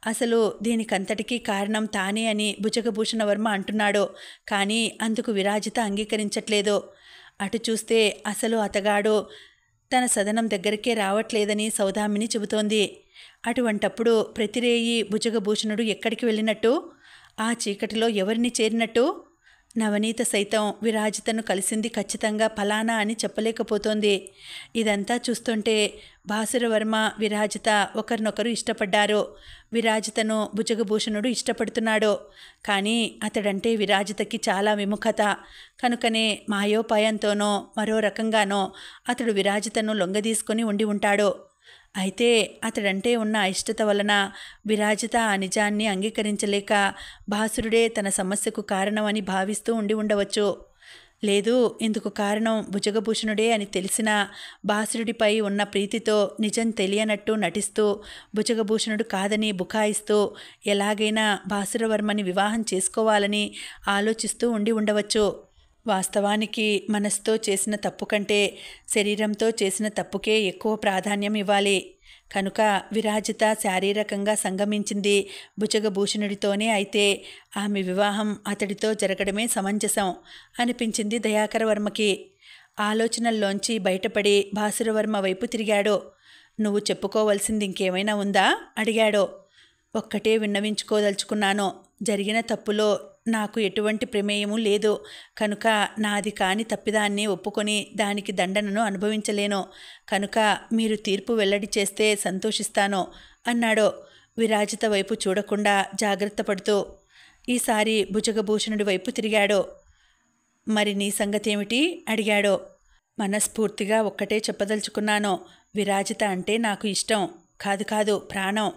అసలు దీనికంతటికీ కారణం తానే అని భుజగభూషణ వర్మ అంటున్నాడు. కానీ అందుకు విరాజిత అంగీకరించట్లేదు. అటు చూస్తే అసలు అతగాడు తన సదనం దగ్గరికే రావట్లేదని సౌదామిని చెబుతోంది. అటువంటప్పుడు ప్రతిరేయి భుజగభూషణుడు ఎక్కడికి వెళ్ళినట్టు? ఆ చీకటిలో ఎవరిని చేరినట్టు? నవనీత సైతం విరాజితను కలిసింది ఖచ్చితంగా ఫలానా అని చెప్పలేకపోతోంది. ఇదంతా చూస్తుంటే భాసురవర్మ విరాజిత ఒకరినొకరు ఇష్టపడ్డారు. విరాజితను భుజగభూషణుడు ఇష్టపడుతున్నాడు. కానీ అతడంటే విరాజితకి చాలా విముఖత. కనుకనే మాయోపాయంతోనో మరో రకంగానో అతడు విరాజితను లొంగదీసుకొని ఉండి ఉంటాడు. అయితే అతడంటే ఉన్న అయిష్టత వలన విరాజిత ఆ నిజాన్ని అంగీకరించలేక భాసురుడే తన సమస్యకు కారణమని భావిస్తూ ఉండి ఉండవచ్చు. లేదు, ఇందుకు కారణం భుజగభూషణుడే అని తెలిసినా భాసురుడిపై ఉన్న ప్రీతితో నిజం తెలియనట్టు నటిస్తూ భుజగభూషణుడు కాదని బుకాయిస్తూ ఎలాగైనా భాసురవర్మని వివాహం చేసుకోవాలని ఆలోచిస్తూ ఉండి ఉండవచ్చు. వాస్తవానికి మనసుతో చేసిన తప్పు కంటే శరీరంతో చేసిన తప్పుకే ఎక్కువ ప్రాధాన్యం ఇవ్వాలి. కనుక విరాజిత శారీరకంగా సంగమించింది భుజగభూషణుడితోనే అయితే ఆమె వివాహం అతడితో జరగడమే సమంజసం అనిపించింది దయాకర వర్మకి. ఆలోచనల్లోంచి బయటపడి భాసురవర్మ వైపు తిరిగాడు. నువ్వు చెప్పుకోవలసింది ఇంకేమైనా ఉందా? అడిగాడు. ఒక్కటే విన్నవించుకోదలుచుకున్నాను. జరిగిన తప్పులో నాకు ఎటువంటి ప్రమేయము లేదు కనుక నాది కాని తప్పిదాన్ని ఒప్పుకొని దానికి దండనను అనుభవించలేను. కనుక మీరు తీర్పు వెల్లడి చేస్తే సంతోషిస్తాను అన్నాడు, విరాజిత వైపు చూడకుండా జాగ్రత్త పడుతూ. ఈసారి భుజగభూషణుడి వైపు తిరిగాడు. మరి నీ సంగతేమిటి అడిగాడు. మనస్ఫూర్తిగా ఒక్కటే చెప్పదలుచుకున్నాను. విరాజిత అంటే నాకు ఇష్టం కాదు ప్రాణం.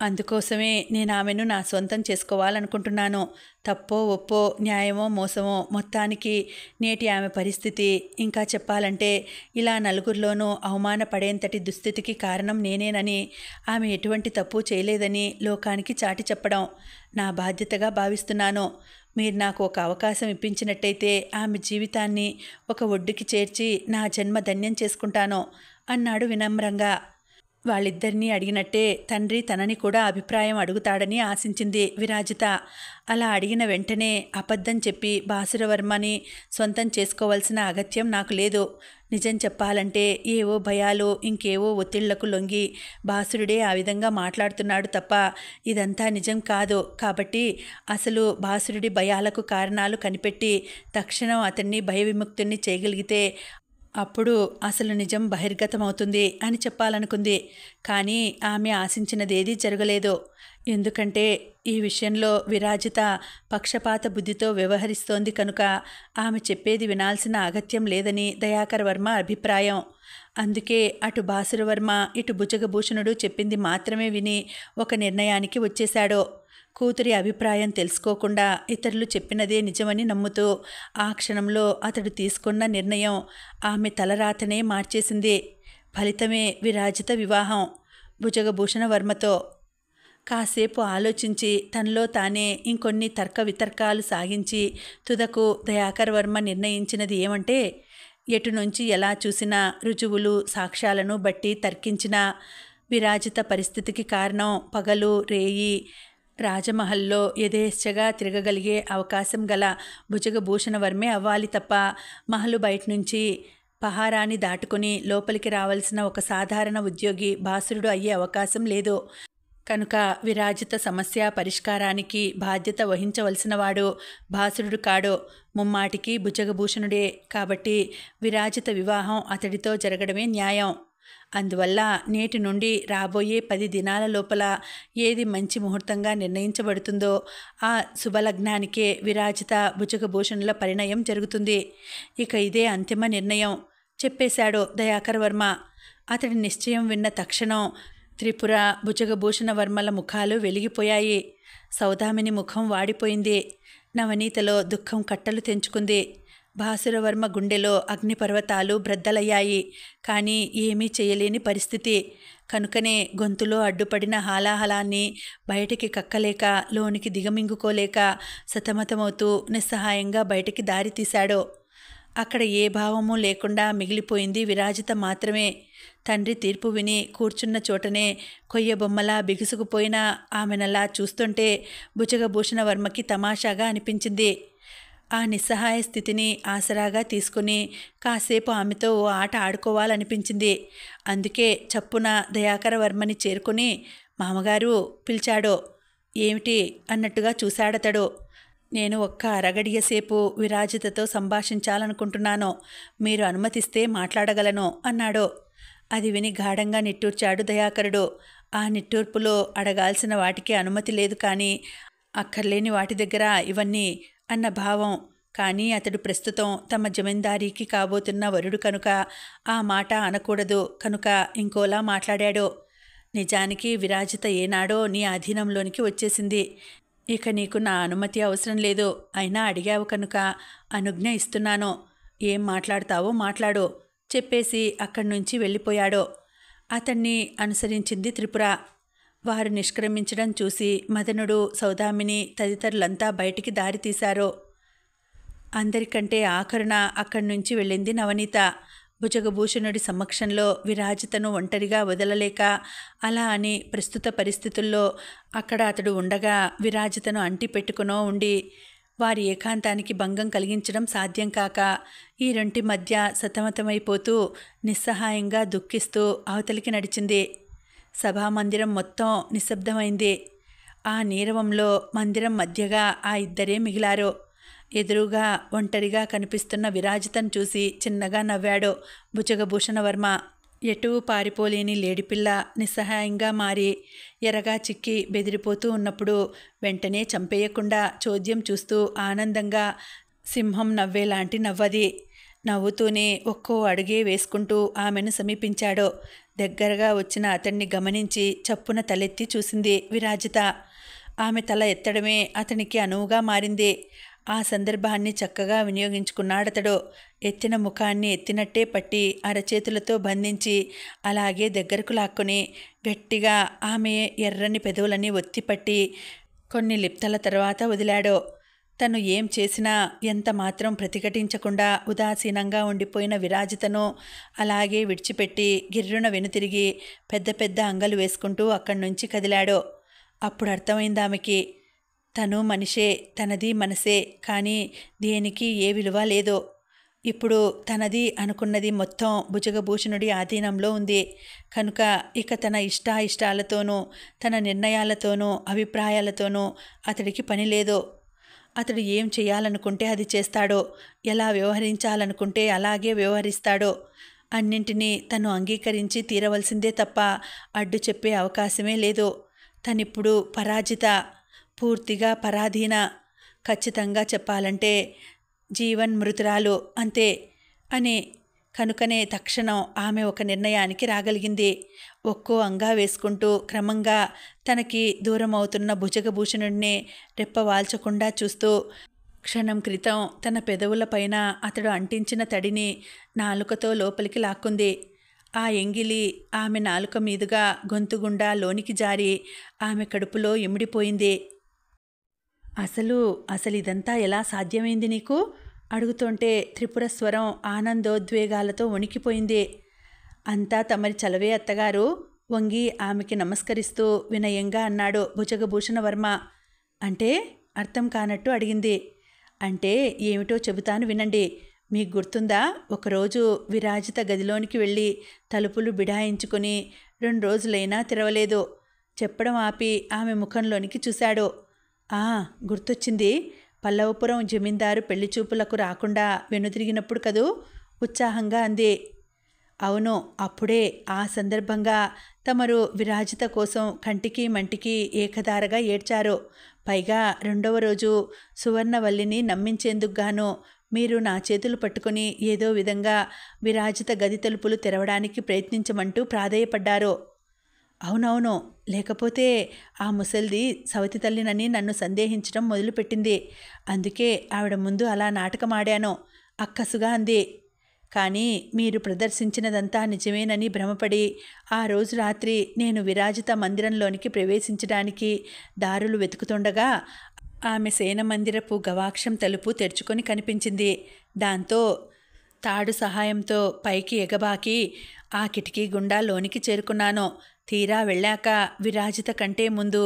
అందుకోసమే నేను ఆమెను నా సొంతం చేసుకోవాలనుకుంటున్నాను. తప్పో ఒప్పో, న్యాయమో మోసమో, మొత్తానికి నేటి ఆమె పరిస్థితి, ఇంకా చెప్పాలంటే ఇలా నలుగురిలోనూ అవమానపడేంతటి దుస్థితికి కారణం నేనేనని, ఆమె ఎటువంటి తప్పు చేయలేదని లోకానికి చాటి చెప్పడం నా బాధ్యతగా భావిస్తున్నాను. మీరు నాకు ఒక అవకాశం ఇప్పించినట్టయితే ఆమె జీవితాన్ని ఒక ఒడ్డుకి చేర్చి నా జన్మ ధన్యం చేసుకుంటాను అన్నాడు వినమ్రంగా. వాళ్ళిద్దరినీ అడిగినట్టే తండ్రి తనని కూడా అభిప్రాయం అడుగుతాడని ఆశించింది విరాజిత. అలా అడిగిన వెంటనే అబద్ధం చెప్పి బాసురవర్మని సొంతం చేసుకోవాల్సిన అగత్యం నాకు లేదు. నిజం చెప్పాలంటే ఏవో భయాలు, ఇంకేవో ఒత్తిళ్లకు లొంగి బాసురుడే ఆ విధంగా మాట్లాడుతున్నాడు తప్ప ఇదంతా నిజం కాదు. కాబట్టి అసలు బాసురుడి భయాలకు కారణాలు కనిపెట్టి తక్షణం అతన్ని భయవిముక్తుణ్ణి చేయగలిగితే అప్పుడు అసలు నిజం బహిర్గతమవుతుంది అని చెప్పాలనుకుంది. కానీ ఆమె ఆశించినదేదీ జరగలేదు. ఎందుకంటే ఈ విషయంలో విరాజిత పక్షపాత బుద్ధితో వ్యవహరిస్తోంది కనుక ఆమె చెప్పేది వినాల్సిన అగత్యం లేదని దయాకర్ వర్మ అభిప్రాయం. అందుకే అటు బాసురవర్మ ఇటు భుజగభూషణుడు చెప్పింది మాత్రమే విని ఒక నిర్ణయానికి వచ్చేశాడు. కూతురి అభిప్రాయం తెలుసుకోకుండా ఇతరులు చెప్పినదే నిజమని నమ్ముతూ ఆ క్షణంలో అతడు తీసుకున్న నిర్ణయం ఆమె తలరాతనే మార్చేసింది. ఫలితమే విరాజిత వివాహం భుజగభూషణ వర్మతో. కాసేపు ఆలోచించి తనలో తానే ఇంకొన్ని తర్క వితర్కాలు సాగించి తుదకు దయాకర్ వర్మ నిర్ణయించినది ఏమంటే, ఎటు నుంచి ఎలా చూసినా రుజువులు సాక్ష్యాలను బట్టి తర్కించిన విరాజిత పరిస్థితికి కారణం పగలు రేయి రాజమహల్లో యథేచ్ఛగా తిరగగలిగే అవకాశం గల భుజగభూషణ వర్మే అవ్వాలి తప్ప మహలు బయట నుంచి పహారాన్ని దాటుకుని లోపలికి రావాల్సిన ఒక సాధారణ ఉద్యోగి బాసురుడు అయ్యే అవకాశం లేదు. కనుక విరాజిత సమస్య పరిష్కారానికి బాధ్యత వహించవలసినవాడు బాసురుడు కాడు, ముమ్మాటికి భుజగభూషణుడే. కాబట్టి విరాజిత వివాహం అతడితో జరగడమే న్యాయం. అందువల్ల నేటి నుండి రాబోయే 10 దినాల లోపల ఏది మంచి ముహూర్తంగా నిర్ణయించబడుతుందో ఆ శుభలగ్నానికే విరాజిత భుజగభూషణుల పరిణయం జరుగుతుంది. ఇక ఇదే అంతిమ నిర్ణయం చెప్పేశాడు దయాకర్ వర్మ. అతడి నిశ్చయం విన్న తక్షణం త్రిపుర భుజగభూషణ వర్మల ముఖాలు వెలిగిపోయాయి. సౌదామిని ముఖం వాడిపోయింది. నవనీతలో దుఃఖం కట్టలు తెంచుకుంది. బాసురవర్మ గుండెలో అగ్నిపర్వతాలు బ్రద్దలయ్యాయి. కానీ ఏమీ చేయలేని పరిస్థితి. కనుకనే గొంతులో అడ్డుపడిన హాలాహలాన్ని బయటికి కక్కలేక లోనికి దిగమింగుకోలేక సతమతమవుతూ నిస్సహాయంగా బయటికి దారి తీశాడు. అక్కడ ఏ భావము లేకుండా మిగిలిపోయింది విరాజిత మాత్రమే. తండ్రి తీర్పు విని కూర్చున్న చోటనే కొయ్యబొమ్మలా బిగుసుకుపోయిన ఆమెనలా చూస్తుంటే భుజగభూషణ వర్మకి తమాషాగా అనిపించింది. ఆ నిస్సహాయ స్థితిని ఆసరాగా తీసుకుని కాసేపు ఆమెతో ఓ ఆట ఆడుకోవాలనిపించింది. అందుకే చప్పున దయాకర వర్మని చేరుకుని మామగారు పిలిచాడు. ఏమిటి అన్నట్టుగా చూశాడతడు. నేను ఒక్క అరగడియసేపు విరాజితతో సంభాషించాలనుకుంటున్నాను. మీరు అనుమతిస్తే మాట్లాడగలను అన్నాడు. అది విని గాఢంగా నిట్టూర్చాడు దయాకరుడు. ఆ నిట్టూర్పులో అడగాల్సిన వాటికి అనుమతి లేదు, కానీ అక్కర్లేని వాటి దగ్గర ఇవన్నీ అన్న భావం. కానీ అతడు ప్రస్తుతం తమ జమీందారీకి కాబోతున్న వరుడు కనుక ఆ మాట అనకూడదు. కనుక ఇంకోలా మాట్లాడాడు. నిజానికి విరాజిత ఏనాడో నీ అధీనంలోనికి వచ్చేసింది. ఇక నీకు నా అనుమతి అవసరం లేదు. అయినా అడిగావు కనుక అనుజ్ఞ ఇస్తున్నాను. ఏం మాట్లాడతావో మాట్లాడు చెప్పేసి అక్కడి నుంచి వెళ్ళిపోయాడు. అతన్ని అనుసరించింది త్రిపుర. వారు నిష్క్రమించడం చూసి మదనుడు, సౌదామిని తదితరులంతా బయటికి దారి తీశారు. అందరికంటే ఆఖరున అక్కడి నుంచి వెళ్ళింది నవనీత. భుజగభూషణుడి సమక్షంలో విరాజితను ఒంటరిగా వదలలేక అలా అని ప్రస్తుత పరిస్థితుల్లో అక్కడ అతడు ఉండగా విరాజితను అంటి పెట్టుకునో ఉండి వారి ఏకాంతానికి భంగం కలిగించడం సాధ్యం కాక ఈ రెంటి మధ్య సతమతమైపోతూ నిస్సహాయంగా దుఃఖిస్తూ అవతలికి నడిచింది. సభామందిరం మొత్తం నిశ్శబ్దమైంది. ఆ నీరవంలో మందిరం మధ్యగా ఆ ఇద్దరే మిగిలారు. ఎదురుగా ఒంటరిగా కనిపిస్తున్న విరాజితను చూసి చిన్నగా నవ్వాడు భుజగభూషణవర్మ. ఎటూ పారిపోలేని లేడిపిల్ల నిస్సహాయంగా మారి ఎరగా చిక్కి బెదిరిపోతూ ఉన్నప్పుడు వెంటనే చంపేయకుండా చోద్యం చూస్తూ ఆనందంగా సింహం నవ్వేలాంటి నవ్వది. నవ్వుతూనే ఒక్కో అడుగే వేసుకుంటూ ఆమెను సమీపించాడు. దగ్గరగా వచ్చిన అతన్ని గమనించి చప్పున తలెత్తి చూసింది విరాజిత. ఆమె తల ఎత్తడమే అతనికి అనువుగా మారింది. ఆ సందర్భాన్ని చక్కగా వినియోగించుకున్నాడతడు. ఎత్తిన ముఖాన్ని ఎత్తినట్టే పట్టి అరచేతులతో బంధించి అలాగే దగ్గరకు లాక్కొని గట్టిగా ఆమె ఎర్రని పెదవులని ఒత్తిపట్టి కొన్ని లిప్తల తర్వాత వదిలాడు. తను ఏం చేసినా ఎంత మాత్రం ప్రతిఘటించకుండా ఉదాసీనంగా ఉండిపోయిన విరాజితను అలాగే విడిచిపెట్టి గిర్రున వెనుతిరిగి పెద్ద పెద్ద అంగలు వేసుకుంటూ అక్కడి నుంచి కదిలాడు. అప్పుడు అర్థమైంది ఆమెకి, తను మనిషే, తనది మనసే, కానీ దేనికి ఏ విలువ లేదు. ఇప్పుడు తనది అనుకున్నది మొత్తం భుజగభూషణుడి ఆధీనంలో ఉంది కనుక ఇక తన ఇష్టాయిష్టాలతోనూ తన నిర్ణయాలతోనూ అభిప్రాయాలతోనూ అతడికి పని లేదు. అతడు ఏం చేయాలనుకుంటే అది చేస్తాడు, ఎలా వ్యవహరించాలనుకుంటే అలాగే వ్యవహరిస్తాడు. అన్నింటినీ తను అంగీకరించి తీరవలసిందే తప్ప అడ్డు చెప్పే అవకాశమే లేదు. తనిప్పుడు పరాజిత, పూర్తిగా పరాధీన, ఖచ్చితంగా చెప్పాలంటే జీవన్మృతురాలు అంతే అని. కనుకనే తక్షణం ఆమె ఒక నిర్ణయానికి రాగలిగింది. ఒక్కో అంగా వేసుకుంటూ క్రమంగా తనకి దూరమవుతున్న భుజగభూషణుడిని రెప్పవాల్చకుండా చూస్తూ క్షణం క్రితం తన పెదవులపైన అతడు అంటించిన తడిని నాలుకతో లోపలికి లాక్కుంది. ఆ ఎంగిలి ఆమె నాలుక మీదుగా గొంతుగుండా లోనికి జారి ఆమె కడుపులో ఇమిడిపోయింది. అసలు ఇదంతా ఎలా సాధ్యమైంది నీకు? అడుగుతుంటే త్రిపుర స్వరం ఆనందోద్వేగాలతో వణికిపోయింది. అంతా తమరి చలవే అత్తగారు, వంగి ఆమెకి నమస్కరిస్తూ వినయంగా అన్నాడు భుజగభూషణవర్మ. అంటే? అర్థం కానట్టు అడిగింది. అంటే ఏమిటో చెబుతాను వినండి. మీకు గుర్తుందా, ఒకరోజు విరాజిత గదిలోనికి వెళ్ళి తలుపులు బిడాయించుకుని 2 రోజులైనా తెరవలేదు. చెప్పడం ఆపి ఆమె ముఖంలోనికి చూశాడు. గుర్తొచ్చింది. పల్లవపురం జమీందారు పెళ్లిచూపులకు రాకుండా వెనుదిరిగినప్పుడు కదూ? ఉత్సాహంగా అంది. అవును, అప్పుడే ఆ సందర్భంగా తమరు విరాజిత కోసం కంటికి మంటికి ఏకధారగా ఏడ్చారు. పైగా 2వ రోజు సువర్ణవల్లిని నమ్మించేందుకుగాను మీరు నా చేతులు పట్టుకుని ఏదో విధంగా విరాజిత గది తలుపులు తెరవడానికి ప్రయత్నించమంటూ ప్రాధేయపడ్డారు. అవునవును, లేకపోతే ఆ ముసల్ది సవతి తల్లినని నన్ను సందేహించడం మొదలుపెట్టింది. అందుకే ఆవిడ ముందు అలా నాటకమాడాను అక్కసుగా అంది. కానీ మీరు ప్రదర్శించినదంతా నిజమేనని భ్రమపడి ఆ రోజు రాత్రి నేను విరాజిత మందిరంలోనికి ప్రవేశించడానికి దారులు వెతుకుతుండగా ఆమె శయనమందిరపు గవాక్షం తలుపు తెరుచుకొని కనిపించింది. దాంతో తాడు సహాయంతో పైకి ఎగబాకి ఆ కిటికీ గుండా లోనికి చేరుకున్నాను. తీరా వెళ్ళాక విరాజిత కంటే ముందు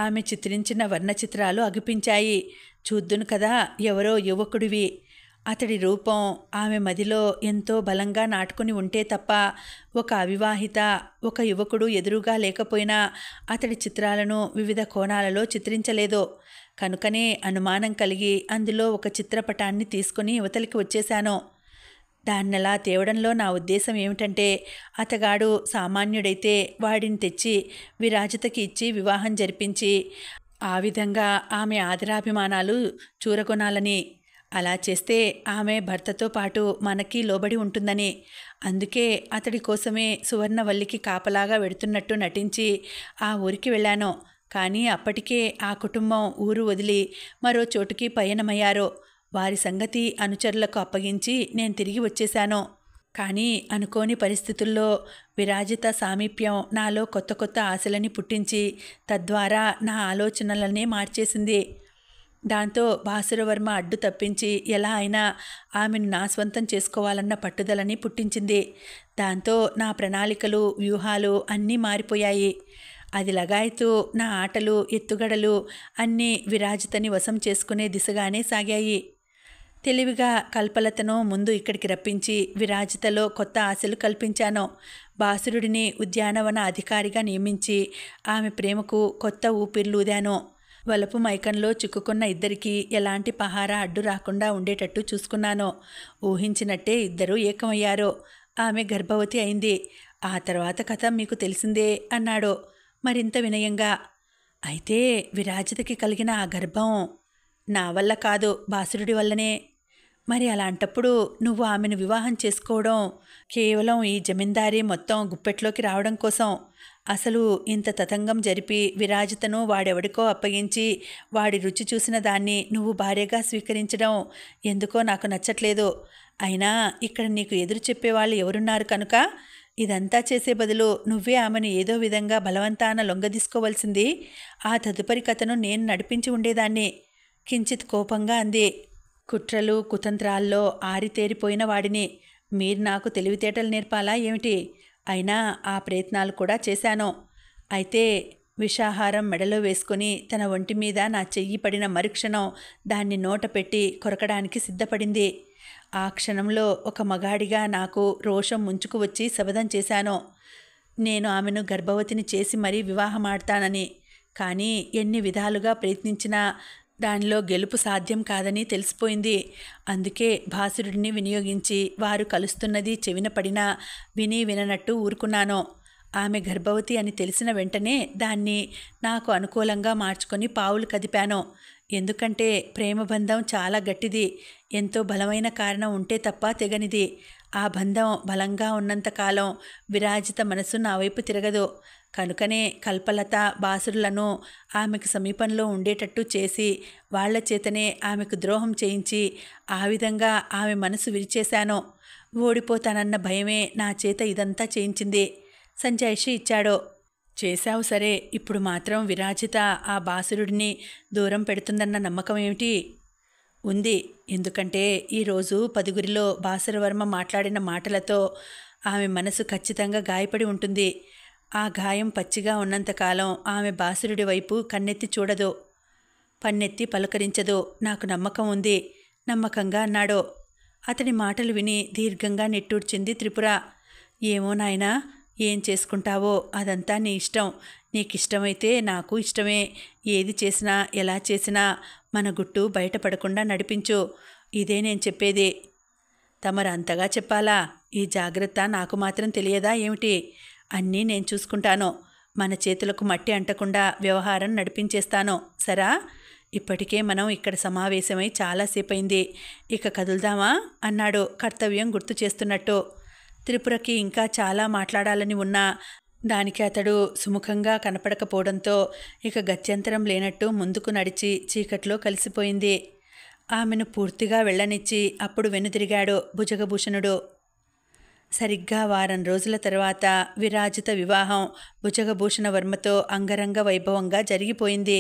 ఆమె చిత్రించిన వర్ణచిత్రాలు అగుపించాయి. చూద్దును కదా, ఎవరో యువకుడివి. అతడి రూపం ఆమె మదిలో ఎంతో బలంగా నాటుకుని ఉంటే తప్ప ఒక అవివాహిత, ఒక యువకుడు ఎదురుగా లేకపోయినా అతడి చిత్రాలను వివిధ కోణాలలో చిత్రించలేదు. కనుకనే అనుమానం కలిగి అందులో ఒక చిత్రపటాన్ని తీసుకుని యువతలికి వచ్చేశాను. దాన్నెలా తేవడంలో నా ఉద్దేశం ఏమిటంటే, అతగాడు సామాన్యుడైతే వాడిని తెచ్చి విరాజితకి ఇచ్చి వివాహం జరిపించి ఆ విధంగా ఆమె ఆదరాభిమానాలు చూరగొనాలని. అలా చేస్తే ఆమె భర్తతో పాటు మనకి లోబడి ఉంటుందని. అందుకే అతడి కోసమే సువర్ణవల్లికి కాపలాగా వెడుతున్నట్టు నటించి ఆ ఊరికి వెళ్ళాను. కానీ అప్పటికే ఆ కుటుంబం ఊరు వదిలి మరో చోటుకి పయనమయ్యారు. వారి సంగతి అనుచరులకు అప్పగించి నేను తిరిగి వచ్చేశాను. కానీ అనుకోని పరిస్థితుల్లో విరాజిత సామీప్యం నాలో కొత్త కొత్త ఆశలని పుట్టించి తద్వారా నా ఆలోచనలనే మార్చేసింది. దాంతో భాసురవర్మ అడ్డు తప్పించి ఎలా అయినా ఆమెను నా స్వంతం చేసుకోవాలన్న పట్టుదలని పుట్టించింది. దాంతో నా ప్రణాళికలు, వ్యూహాలు అన్నీ మారిపోయాయి. అది లగాయతూ నా ఆటలు, ఎత్తుగడలు అన్నీ విరాజితని వశం చేసుకునే దిశగానే సాగాయి. తెలివిగా కల్పలతను ముందు ఇక్కడికి రప్పించి విరాజితలో కొత్త ఆశలు కల్పించాను. బాసురుడిని ఉద్యానవన అధికారిగా నియమించి ఆమె ప్రేమకు కొత్త ఊపిర్లూదాను. వలపు మైకంలో చిక్కుకున్న ఇద్దరికీ ఎలాంటి పహారా అడ్డు రాకుండా ఉండేటట్టు చూసుకున్నాను. ఊహించినట్టే ఇద్దరూ ఏకమయ్యారు. ఆమె గర్భవతి అయింది. ఆ తర్వాత కథ మీకు తెలిసిందే అన్నాడు మరింత వినయంగా. అయితే విరాజితకి కలిగిన ఆ గర్భం నా వల్ల కాదు, బాసురుడి వల్లనే. మరి అలాంటప్పుడు నువ్వు ఆమెను వివాహం చేసుకోవడం కేవలం ఈ జమీందారీ మొత్తం గుప్పెట్లోకి రావడం కోసం. అసలు ఇంత తతంగం జరిపి విరాజితను వాడెవడికో అప్పగించి వాడి రుచి చూసిన దాన్ని నువ్వు భార్యగా స్వీకరించడం ఎందుకో నాకు నచ్చట్లేదు. అయినా ఇక్కడ నీకు ఎదురు చెప్పేవాళ్ళు ఎవరున్నారు కనుక ఇదంతా చేసే బదులు నువ్వే ఆమెను ఏదో విధంగా బలవంతాన లొంగదీసుకోవలసింది. ఆ తదుపరి కథను నేను నడిపించి ఉండేదాన్ని కించిత్ కోపంగా అంది. కుట్రలు కుతంత్రాల్లో ఆరితేరిపోయిన వాడిని మీరు నాకు తెలివితేటలు నేర్పాలా ఏమిటి? అయినా ఆ ప్రయత్నాలు కూడా చేశాను. అయితే విషాహారం మెడలో వేసుకుని తన ఒంటి మీద నా చెయ్యి పడిన మరుక్షణం దాన్ని నోట పెట్టి కొరకడానికి సిద్ధపడింది. ఆ క్షణంలో ఒక మగాడిగా నాకు రోషం ముంచుకు వచ్చి శపథం చేశాను. నేను ఆమెను గర్భవతిని చేసి మరీ వివాహమాడతానని. కానీ ఎన్ని విధాలుగా ప్రయత్నించినా దానిలో గెలుపు సాధ్యం కాదని తెలిసిపోయింది. అందుకే భాసురుడిని వినియోగించి వారు కలుస్తున్నది చెవిన పడినా విని విననట్టు ఊరుకున్నాను. ఆమె గర్భవతి అని తెలిసిన వెంటనే దాన్ని నాకు అనుకూలంగా మార్చుకొని పావులు కదిపాను. ఎందుకంటే ప్రేమబంధం చాలా గట్టిది. ఎంతో బలమైన కారణం ఉంటే తప్ప తెగనిది. ఆ బంధం బలంగా ఉన్నంతకాలం విరాజిత మనసు నా వైపు తిరగదు. కనుకనే కల్పలత బాసురులను ఆమెకు సమీపంలో ఉండేటట్టు చేసి వాళ్ల చేతనే ఆమెకు ద్రోహం చేయించి ఆ విధంగా ఆమె మనసు విరిచేశాను. ఓడిపోతానన్న భయమే నా చేత ఇదంతా చేయించింది. సంజాయిషి ఇచ్చాడు. చేశావు సరే, ఇప్పుడు మాత్రం విరాజిత ఆ బాసురుడిని దూరం పెడుతుందన్న నమ్మకం ఏమిటి? ఉంది. ఎందుకంటే ఈరోజు పదుగురిలో బాసురవర్మ మాట్లాడిన మాటలతో ఆమె మనసు ఖచ్చితంగా గాయపడి ఉంటుంది. ఆ గాయం పచ్చిగా ఉన్నంతకాలం ఆమె బాసురుడి వైపు కన్నెత్తి చూడదు, పన్నెత్తి పలుకరించదు. నాకు నమ్మకం ఉంది, నమ్మకంగా అన్నాడు. అతని మాటలు విని దీర్ఘంగా నిట్టూర్చింది త్రిపుర. ఏమో నాయనా, ఏం చేసుకుంటావో అదంతా నీ ఇష్టం. నీకిష్టమైతే నాకు ఇష్టమే. ఏది చేసినా ఎలా చేసినా మన గుట్టు బయటపడకుండా నడిపించు. ఇదే నేను చెప్పేది. తమరు అంతగా చెప్పాలా? ఈ జాగ్రత్త నాకు మాత్రం తెలియదా ఏమిటి? అన్నీ నేను చూసుకుంటాను. మన చేతులకు మట్టి అంటకుండా వ్యవహారం నడిపించేస్తాను. సరా? ఇప్పటికే మనం ఇక్కడ సమావేశమై చాలాసేపయింది. ఇక కదులుదామా అన్నాడు కర్తవ్యం గుర్తు చేస్తున్నట్టు. త్రిపురకి ఇంకా చాలా మాట్లాడాలని ఉన్నా దానికి అతడు సుముఖంగా కనపడకపోవడంతో ఇక గత్యంతరం లేనట్టు ముందుకు నడిచి చీకట్లో కలిసిపోయింది. ఆమెను పూర్తిగా వెళ్ళనిచ్చి అప్పుడు వెనుదిరిగాడు భుజగభూషణుడు. సరిగ్గా వారం రోజుల తర్వాత విరాజిత వివాహం భుజగభూషణవర్మతో అంగరంగ వైభవంగా జరిగిపోయింది.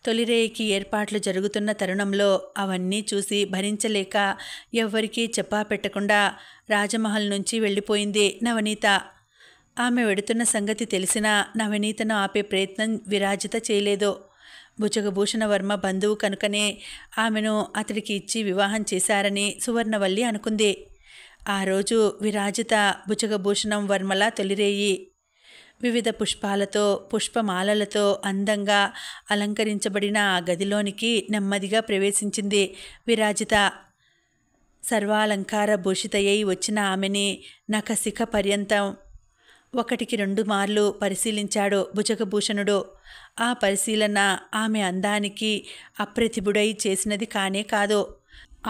తొలిరేయికి ఏర్పాట్లు జరుగుతున్న తరుణంలో అవన్నీ చూసి భరించలేక ఎవ్వరికీ చెప్పా పెట్టకుండా రాజమహల్ నుంచి వెళ్ళిపోయింది నవనీత. ఆమె వెడుతున్న సంగతి తెలిసినా నవనీతను ఆపే ప్రయత్నం విరాజిత చేయలేదు. భుజగభూషణవర్మ బంధువు కనుకనే ఆమెను అతడికి ఇచ్చి వివాహం చేశారని సువర్ణవల్లి అనుకుంది. ఆ రోజు విరాజిత భుజగభూషణం వర్మల తొలిరేయి. వివిధ పుష్పాలతో పుష్పమాలలతో అందంగా అలంకరించబడిన ఆ గదిలోనికి నెమ్మదిగా ప్రవేశించింది విరాజిత. సర్వాలంకార భూషితయ్యి వచ్చిన ఆమెని నఖశిఖ పర్యంతం 1-2 మార్లు పరిశీలించాడు భుజగభూషణుడు. ఆ పరిశీలన ఆమె అందానికి అప్రతిభుడై చేసినది కానే కాదు.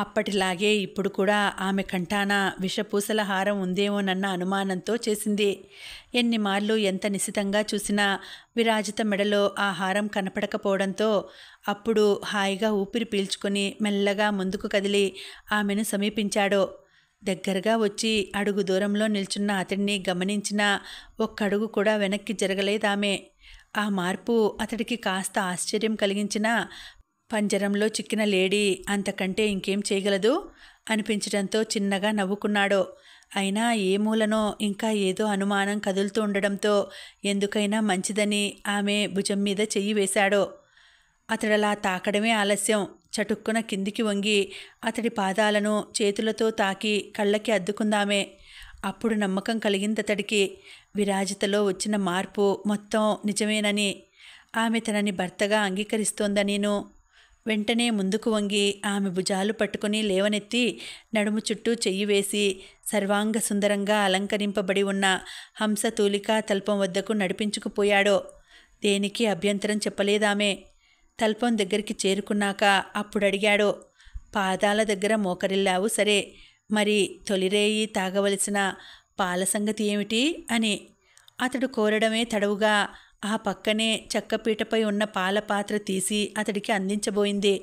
అప్పటిలాగే ఇప్పుడు కూడా ఆమె కంఠాన విషపూసల హారం ఉందేమోనన్న అనుమానంతో చేసింది. ఎన్ని మార్లు ఎంత నిశితంగా చూసినా విరాజిత మెడలో ఆ హారం కనపడకపోవడంతో అప్పుడు హాయిగా ఊపిరి పీల్చుకొని మెల్లగా ముందుకు కదిలి ఆమెను సమీపించాడు. దగ్గరగా వచ్చి అడుగు దూరంలో నిల్చున్న అతడిని గమనించినా ఒక్కడుగు కూడా వెనక్కి జరగలేదామె. ఆ మార్పు అతడికి కాస్త ఆశ్చర్యం కలిగించినా పంజరంలో చిక్కిన లేడీ అంతకంటే ఇంకేం చేయగలదు అనిపించడంతో చిన్నగా నవ్వుకున్నాడు. అయినా ఏ మూలనో ఇంకా ఏదో అనుమానం కదులుతూ ఉండడంతో ఎందుకైనా మంచిదని ఆమె భుజం మీద చెయ్యి వేశాడు. అతడలా తాకడమే ఆలస్యం. చటుక్కున కిందికి వంగి అతడి పాదాలను చేతులతో తాకి కళ్ళకి అద్దుకుందామే. అప్పుడు నమ్మకం కలిగిందతడికి. విరాజితలో వచ్చిన మార్పు మొత్తం నిజమేనని, ఆమె తనని భర్తగా అంగీకరిస్తోందనీను. వెంటనే ముందుకు వంగి ఆమె భుజాలు పట్టుకుని లేవనెత్తి నడుము చుట్టూ చెయ్యి వేసి సర్వాంగ సుందరంగా అలంకరింపబడి ఉన్న హంసతూలికా తల్పం వద్దకు నడిపించుకుపోయాడో. దేనికి అభ్యంతరం చెప్పలేదామె. తల్పం దగ్గరికి చేరుకున్నాక అప్పుడడిగాడు, పాదాల దగ్గర మోకరిల్లావు సరే, మరి తొలిరేయి తాగవలసిన పాల సంగతి ఏమిటి అని. అతడు కోరడమే తడవుగా ఆ పక్కనే చెక్కపీటపై ఉన్న పాల పాత్ర తీసి అతడికి అందించబోయింది.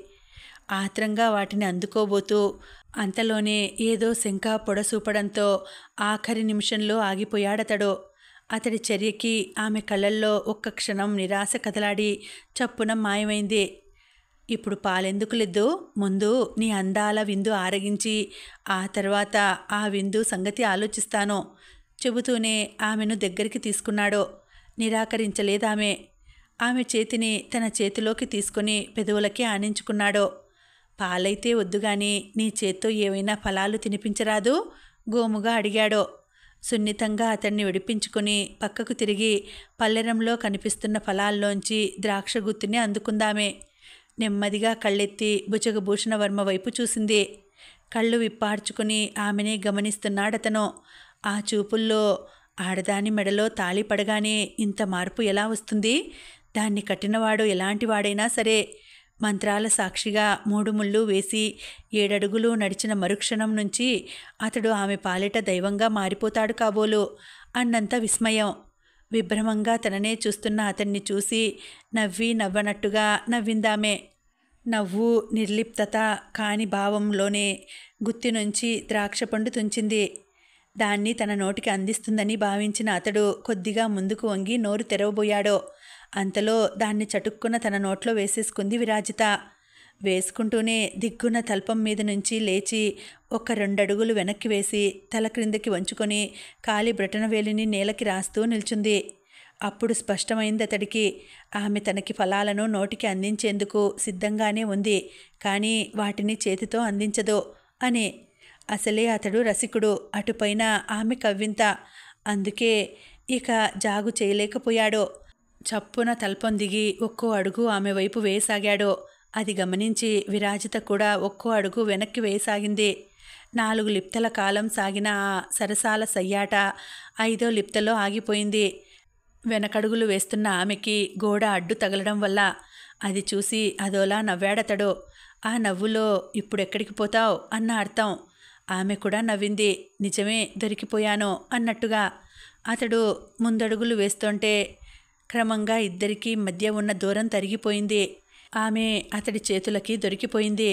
ఆత్రంగా వాటిని అందుకోబోతూ అంతలోనే ఏదో శంక పొడసూపడంతో ఆఖరి నిమిషంలో ఆగిపోయాడతడు. అతడి చర్యకి ఆమె కళ్ళల్లో ఒక్క క్షణం నిరాశ కదలాడి చప్పున మాయమైంది. ఇప్పుడు పాలెందుకులెద్దు, ముందు నీ అందాల విందు ఆరగించి ఆ తర్వాత ఆ విందు సంగతి ఆలోచిస్తాను చెబుతూనే ఆమెను దగ్గరికి తీసుకున్నాడు. నిరాకరించలేదామె. ఆమె చేతిని తన చేతిలోకి తీసుకుని పెదవులకి ఆనించుకున్నాడు. పాలైతే వద్దుగాని నీ చేత్తో ఏవైనా ఫలాలు తినిపించరాదు గోముగా అడిగాడు. సున్నితంగా అతన్ని విడిపించుకుని పక్కకు తిరిగి పల్లెరంలో కనిపిస్తున్న ఫలాల్లోంచి ద్రాక్ష గుత్తిని అందుకుందామే. నెమ్మదిగా కళ్ళెత్తి భుజగభూషణవర్మ వైపు చూసింది. కళ్ళు విప్పార్చుకుని ఆమెనే గమనిస్తున్నాడతను. ఆ చూపుల్లో ఆడదాని మెడలో తాళి పడగానే ఇంత మార్పు ఎలా వస్తుంది? దాన్ని కట్టినవాడు ఎలాంటివాడైనా సరే మంత్రాల సాక్షిగా 3 ముళ్ళు వేసి 7 అడుగులు నడిచిన మరుక్షణం నుంచి అతడు ఆమె పాలిట దైవంగా మారిపోతాడు కాబోలు అన్నంత విస్మయం. విభ్రమంగా తననే చూస్తున్న అతన్ని చూసి నవ్వి నవ్వనట్టుగా నవ్విందామె. నవ్వు నిర్లిప్తత కాని భావంలోనే గుత్తి నుంచి ద్రాక్షపండు తుంచింది. దాన్ని తన నోటికి అందిస్తుందని భావించిన అతడు కొద్దిగా ముందుకు వంగి నోరు తెరవబోయాడు. అంతలో దాన్ని చటుక్కున తన నోట్లో వేసేసుకుంది విరాజిత. వేసుకుంటూనే దిగ్గున తల్పం మీద నుంచి లేచి 2 అడుగులు వెనక్కి వేసి తల క్రిందకి వంచుకొని కాలి బ్రటనవేలిని నేలకి రాస్తూ నిల్చుంది. అప్పుడు స్పష్టమైంది అతడికి, ఆమె తనకి ఫలాలను నోటికి అందించేందుకు సిద్ధంగానే ఉంది, కానీ వాటిని చేతితో అందించదు అని. అసలే అతడు రసికుడు, అటుపైన ఆమె కవ్వింత. అందుకే ఇక జాగు చేయలేకపోయాడు. చప్పున తల్పం దిగి 1 అడుగు ఆమె వైపు వేయసాగాడు. అది గమనించి విరాజిత కూడా 1 అడుగు వెనక్కి వేయసాగింది. 4 లిప్తల కాలం సాగిన ఆ సరసాల సయ్యాట 5వ లిప్తలో ఆగిపోయింది. వెనకడుగులు వేస్తున్న ఆమెకి గోడ అడ్డు తగలడం వల్ల. అది చూసి అదోలా నవ్వాడతడు. ఆ నవ్వులో ఇప్పుడెక్కడికి పోతావ్ అన్న అర్థం. ఆమె కూడా నవ్వింది. నిజమే, దొరికిపోయాను అన్నట్టుగా. అతడు ముందడుగులు వేస్తుంటే క్రమంగా ఇద్దరికీ మధ్య ఉన్న దూరం తరిగిపోయింది. ఆమె అతడి చేతులకి దొరికిపోయింది.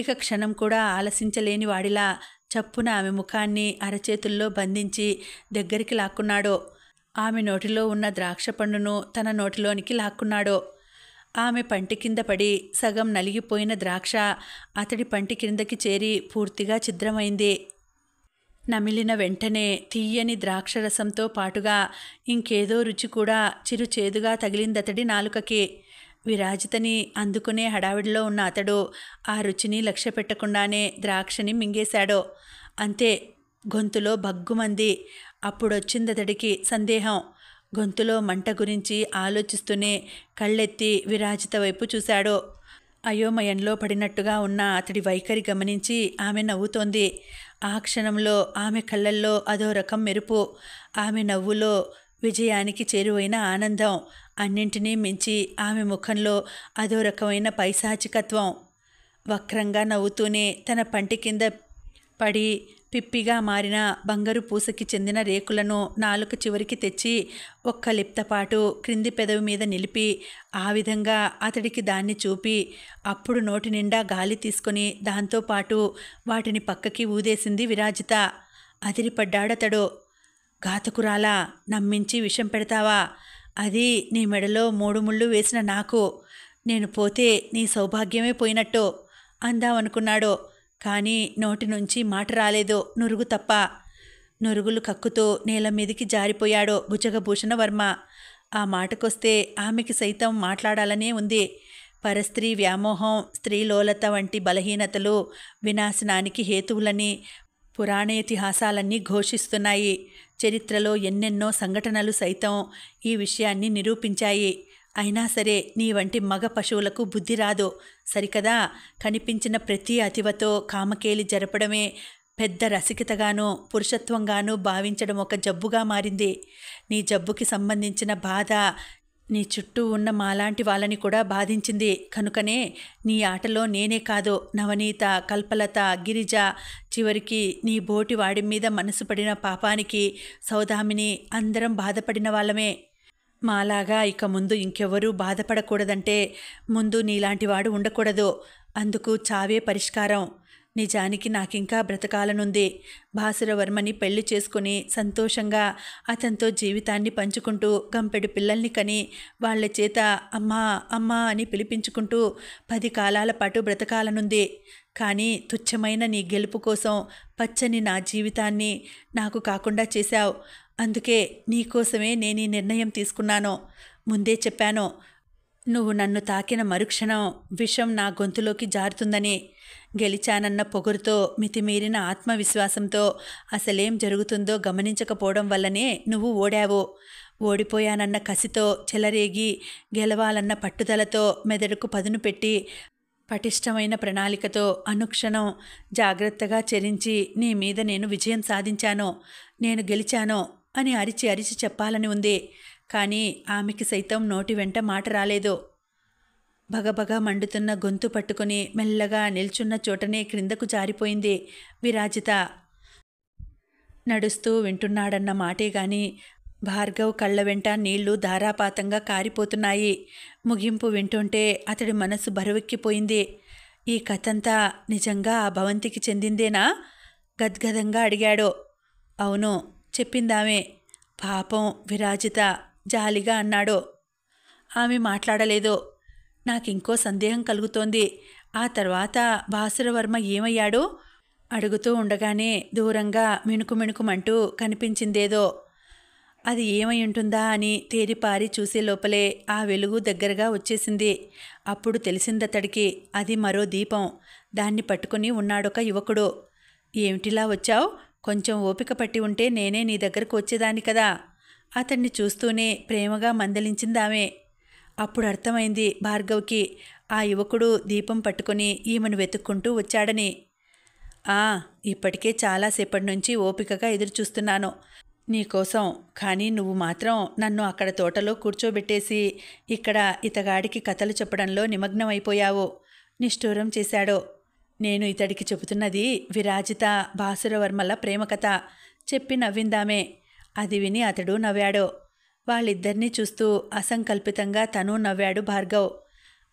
ఇక క్షణం కూడా ఆలసించలేని వాడిలా చప్పున ఆమె ముఖాన్ని అరచేతుల్లో బంధించి దగ్గరికి లాక్కున్నాడు. ఆమె నోటిలో ఉన్న ద్రాక్ష పండును తన నోటిలోనికి లాక్కున్నాడు. ఆమె పంటి కింద పడి సగం నలిగిపోయిన ద్రాక్ష అతడి పంటి క్రిందకి చేరి పూర్తిగా ఛిద్రమైంది. నమిలిన వెంటనే తీయని ద్రాక్షరసంతో పాటుగా ఇంకేదో రుచి కూడా చిరుచేదుగా తగిలిందతడి నాలుకకి. విరాజితని అందుకునే హడావిడిలో ఉన్న అతడు ఆ రుచిని లక్ష్య పెట్టకుండానే ద్రాక్షని మింగేశాడు. అంతే, గొంతులో భగ్గుమంది. అప్పుడొచ్చిందతడికి సందేహం. గొంతులో మంట గురించి ఆలోచిస్తూనే కళ్ళెత్తి విరాజిత వైపు చూశాడు. అయోమయంలో పడినట్టుగా ఉన్న అతడి వైఖరి గమనించి ఆమె నవ్వుతోంది. ఆ క్షణంలో ఆమె కళ్ళల్లో అదో రకం మెరుపు. ఆమె నవ్వులో విజయానికి చేరువైన ఆనందం. అన్నింటినీ మించి ఆమె ముఖంలో అదో రకమైన పైశాచికత్వం. వక్రంగా నవ్వుతూనే తన పంటి కింద పడి పిప్పిగా మారిన బంగారు పూసకి చెందిన రేకులను నాలుక చివరికి తెచ్చి 1 లిప్తపాటు క్రింది పెదవి మీద నిలిపి ఆ విధంగా అతడికి దాన్ని చూపి అప్పుడు నోటి నిండా గాలి తీసుకొని దాంతోపాటు వాటిని పక్కకి ఊదేసింది విరాజిత. అదిరిపడ్డాడతడు. ఘాతకురాలా, నమ్మించి విషం పెడతావా? అది నీ మెడలో 3 ముళ్ళు వేసిన నాకు. నేను పోతే నీ సౌభాగ్యమే పోయినట్టు అందామనుకున్నాడు. కానీ నోటి నుంచి మాట రాలేదు, నురుగు తప్ప. నురుగులు కక్కుతూ నేల మీదికి జారిపోయాడు భుజగభూషణ వర్మ. ఆ మాటకొస్తే ఆమెకి సైతం మాట్లాడాలనే ఉంది. పరస్త్రీ వ్యామోహం, స్త్రీలోలత వంటి బలహీనతలు వినాశనానికి హేతువులని పురాణేతిహాసాలన్నీ ఘోషిస్తున్నాయి. చరిత్రలో ఎన్నెన్నో సంఘటనలు సైతం ఈ విషయాన్ని నిరూపించాయి. అయినా సరే నీ వంటి మగ పశువులకు బుద్ధి రాదు సరికదా. కనిపించిన ప్రతి అతివతో కామకేలి జరపడమే పెద్ద రసికతగానూ పురుషత్వంగానూ భావించడం ఒక జబ్బుగా మారింది. నీ జబ్బుకి సంబంధించిన బాధ నీ చుట్టూ ఉన్న మాలాంటి వాళ్ళని కూడా బాధించింది. కనుకనే నీ ఆటలో నేనే కాదు, నవనీత, కల్పలత, గిరిజ, చివరికి నీ బోటి వాడి మీద మనసు పడిన పాపానికి సౌదామిని అందరం బాధపడిన వాళ్ళమే. మాలాగా ఇక ముందు ఇంకెవరూ బాధపడకూడదంటే ముందు నీలాంటి వాడు ఉండకూడదు. అందుకు చావే పరిష్కారం. నిజానికి నాకింకా బ్రతకాలనుంది. భాసురవర్మని పెళ్లి చేసుకుని సంతోషంగా అతనితో జీవితాన్ని పంచుకుంటూ గంపెడు పిల్లల్ని కని వాళ్ల చేత అమ్మా అమ్మా అని పిలిపించుకుంటూ 10 కాలాల పాటు బ్రతకాలనుంది. కానీ తుచ్చమైన నీ గెలుపు కోసం పచ్చని నా జీవితాన్ని నాకు కాకుండా చేశావు. అందుకే నీకోసమే నేను ఈ నిర్ణయం తీసుకున్నాను. ముందే చెప్పాను, నువ్వు నన్ను తాకిన మరుక్షణం విషం నా గొంతులోకి జారుతుందని. గెలిచానన్న పొగురుతో, మితిమీరిన ఆత్మవిశ్వాసంతో అసలేం జరుగుతుందో గమనించకపోవడం వల్లనే నువ్వు ఓడావు. ఓడిపోయానన్న కసితో, చెలరేగి గెలవాలన్న పట్టుదలతో, మెదడుకు పదును పెట్టి పటిష్టమైన ప్రణాళికతో అనుక్షణం జాగ్రత్తగా చరించి నీ మీద నేను విజయం సాధించాను, నేను గెలిచాను అని అరిచి అరిచి చెప్పాలని ఉంది. కానీ ఆమెకి సైతం నోటి వెంట మాట రాలేదు. భగభగ మండుతున్న గొంతు పట్టుకుని మెల్లగా నిల్చున్న చోటనే క్రిందకు జారిపోయింది విరాజిత. నడుస్తూ వింటున్నాడన్న మాటే గాని భార్గవ్ కళ్ళ వెంట నీళ్లు ధారాపాతంగా కారిపోతున్నాయి. ముగింపు వింటుంటే అతడి మనసు బరువెక్కిపోయింది. ఈ కథంతా నిజంగా ఆ భవంతికి చెందిందేనా? గద్గదంగా అడిగాడు. అవును, చెప్పిందామే. పాపం విరాజిత జాలిగా అన్నాడు. ఆమె మాట్లాడలేదు. నాకింకో సందేహం కలుగుతోంది. ఆ తర్వాత భాసురవర్మ ఏమయ్యాడు? అడుగుతూ ఉండగానే దూరంగా మిణుకుమిణుకుమంటూ కనిపించిందేదో. అది ఏమై ఉంటుందా అని తేరిపారి చూసే లోపలే ఆ వెలుగు దగ్గరగా వచ్చేసింది. అప్పుడు తెలిసిందతడికి అది మరో దీపం. దాన్ని పట్టుకుని ఉన్నాడొక యువకుడు. ఏమిటిలా వచ్చావు? కొంచెం ఓపిక పట్టి ఉంటే నేనే నీ దగ్గరకు వచ్చేదాన్ని కదా. అతన్ని చూస్తూనే ప్రేమగా మందలించిందామె. అప్పుడు అర్థమైంది భార్గవ్కి ఆ యువకుడు దీపం పట్టుకుని ఈమెను వెతుక్కుంటూ వచ్చాడని. ఇప్పటికే చాలాసేపటి నుంచి ఓపికగా ఎదురుచూస్తున్నాను నీకోసం. కానీ నువ్వు మాత్రం నన్ను అక్కడ తోటలో కూర్చోబెట్టేసి ఇక్కడ ఇతగాడికి కథలు చెప్పడంలో నిమగ్నమైపోయావు. నిష్ఠూరం చేశాడు. నేను ఇతడికి చెబుతున్నది విరాజిత భాసురవర్మల ప్రేమకథ చెప్పి నవ్విందామే. అది విని అతడు నవ్వాడు. వాళ్ళిద్దరినీ చూస్తూ అసంకల్పితంగా తను నవ్వాడు భార్గవ్.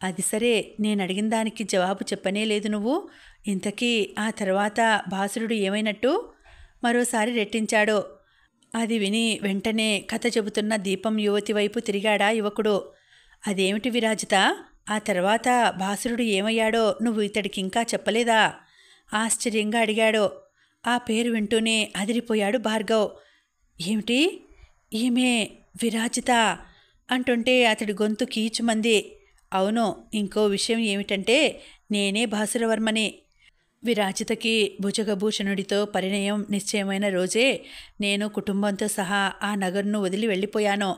అది సరే, నేనడిగిన దానికి జవాబు చెప్పనే లేదు నువ్వు. ఇంతకీ ఆ తర్వాత భాసురుడు ఏమైనట్టు? మరోసారి రెట్టించాడు. అది విని వెంటనే కథ చెబుతున్న దీపం యువతి వైపు తిరిగాడా యువకుడు. అదేమిటి విరాజిత, ఆ తర్వాత భాసురుడు ఏమయ్యాడో నువ్వు ఇతడికి ఇంకా చెప్పలేదా? ఆశ్చర్యంగా అడిగాడు. ఆ పేరు వింటూనే అదిరిపోయాడు భార్గవ్. ఏమిటి, ఈమె విరాజిత అంటుంటే అతడి గొంతు కీచుమంది. అవును, ఇంకో విషయం ఏమిటంటే నేనే భాసురవర్మని. విరాజితకి భుజగభూషణుడితో పరిణయం నిశ్చయమైన రోజే నేను కుటుంబంతో సహా ఆ నగరును వదిలి వెళ్ళిపోయాను.